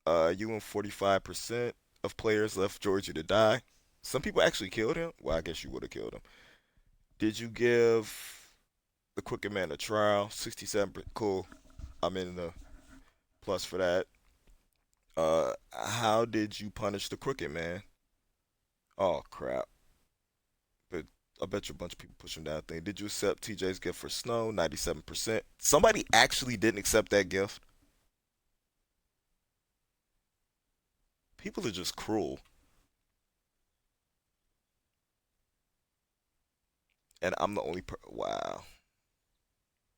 You and 45% of players left Georgie to die. Some people actually killed him. Well, I guess you would have killed him. Did you give the Crooked Man a trial? 67%. Cool. I'm in the plus for that. How did you punish the Crooked Man? Oh crap. But I bet you a bunch of people push him down thing. Did you accept TJ's gift for Snow? 97%. Somebody actually didn't accept that gift. People are just cruel. And I'm the only wow.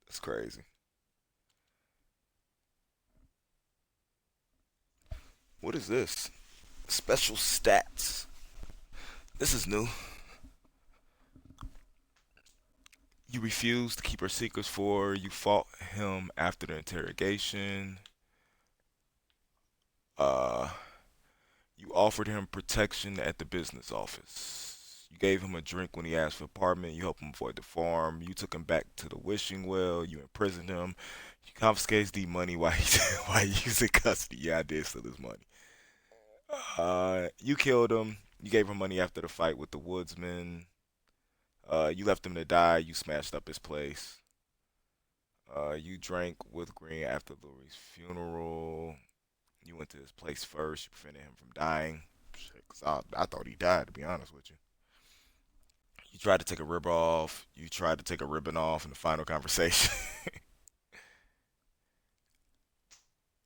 That's crazy. What is this? Special stats. This is new. You refused to keep her secrets for her. You fought him after the interrogation. Uh, you offered him protection at the business office. You gave him a drink when he asked for an apartment. You helped him avoid the farm. You took him back to the wishing well. You imprisoned him. You confiscated the money while he was in custody. Yeah, I did steal his money. You killed him. You gave him money after the fight with the woodsman. You left him to die. You smashed up his place. You drank with Green after Louis's funeral. You went to his place first. You prevented him from dying. Cause I thought he died, to be honest with you. You tried to take a rib off. You tried to take a ribbon off in the final conversation.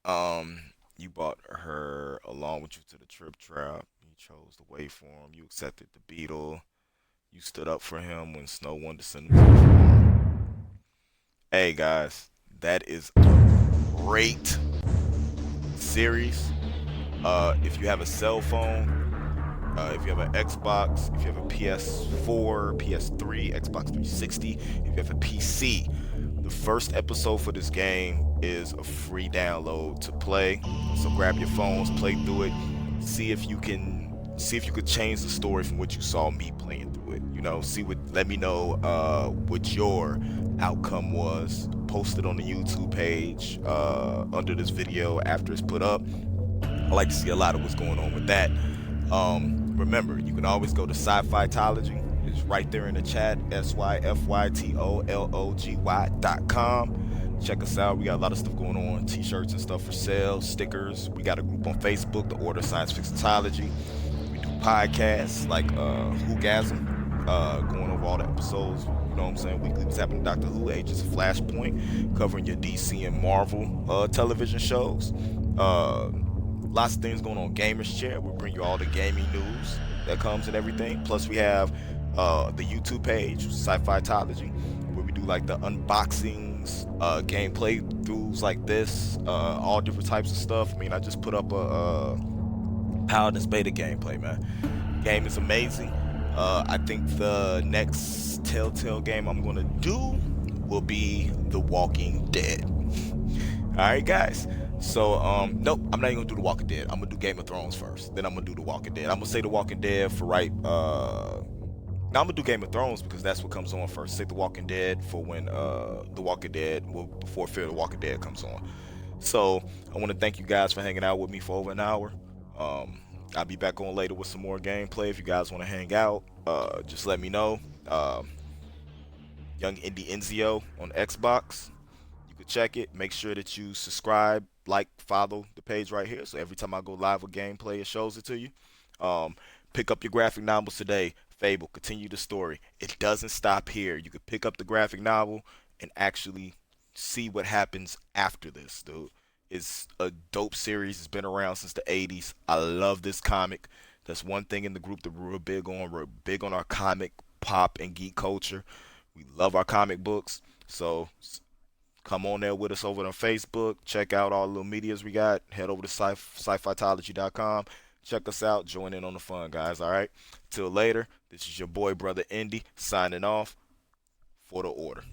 um, you brought her along with you to the trip trap. You chose the waveform. You accepted the beetle. You stood up for him when Snow wanted to send him to the farm. Hey guys, that is a great series. If you have a cell phone, if you have an Xbox, if you have a PS4, PS3, Xbox 360, if you have a PC, the first episode for this game is a free download to play. So grab your phones, play through it, see if you could change the story from what you saw me playing through it. You know, let me know what your outcome was. Post it on the YouTube page under this video after it's put up. I like to see a lot of what's going on with that. Remember, you can always go to syfytology. It's right there in the chat, syfytology.com. Check us out. We got a lot of stuff going on, t-shirts and stuff for sale, stickers. We got a group on Facebook, the Order of Science Fictiontology. We do podcasts like Whogasm, going over all the episodes. You know what I'm saying? Weekly what's happening to Doctor Who, Agents of Flashpoint, covering your DC and Marvel television shows. Lots of things going on. Gamers Chair, we bring you all the gaming news that comes and everything. Plus we have the YouTube page, Syfytology, where we do like the unboxings, gameplay throughs like this, all different types of stuff. I mean, I just put up a Paladins beta gameplay, man. Game is amazing. I think the next Telltale game I'm gonna do will be The Walking Dead. Alright guys. So nope, I'm not even gonna do The Walking Dead. I'm gonna do Game of Thrones first. Then I'm gonna do The Walking Dead. I'm gonna say The Walking Dead for right now I'm gonna do Game of Thrones because that's what comes on first. Say The Walking Dead for when The Walking Dead before Fear the Walking Dead comes on. So I want to thank you guys for hanging out with me for over an hour. I'll be back on later with some more gameplay. If you guys want to hang out, just let me know. YungIndyEnzio on Xbox. You could check it. Make sure that you subscribe, like, follow the page right here. So every time I go live with gameplay, it shows it to you. Pick up your graphic novels today. Fable, continue the story. It doesn't stop here. You could pick up the graphic novel and actually see what happens after this, dude. It's a dope series. It's been around since the 80s. I love this comic. That's one thing in the group that we're big on. We're big on our comic, pop, and geek culture. We love our comic books. So come on there with us over on Facebook. Check out all the little medias we got. Head over to syfytology.com. Check us out. Join in on the fun, guys. All right. Till later. This is your boy, Brother Indy, signing off for the Order.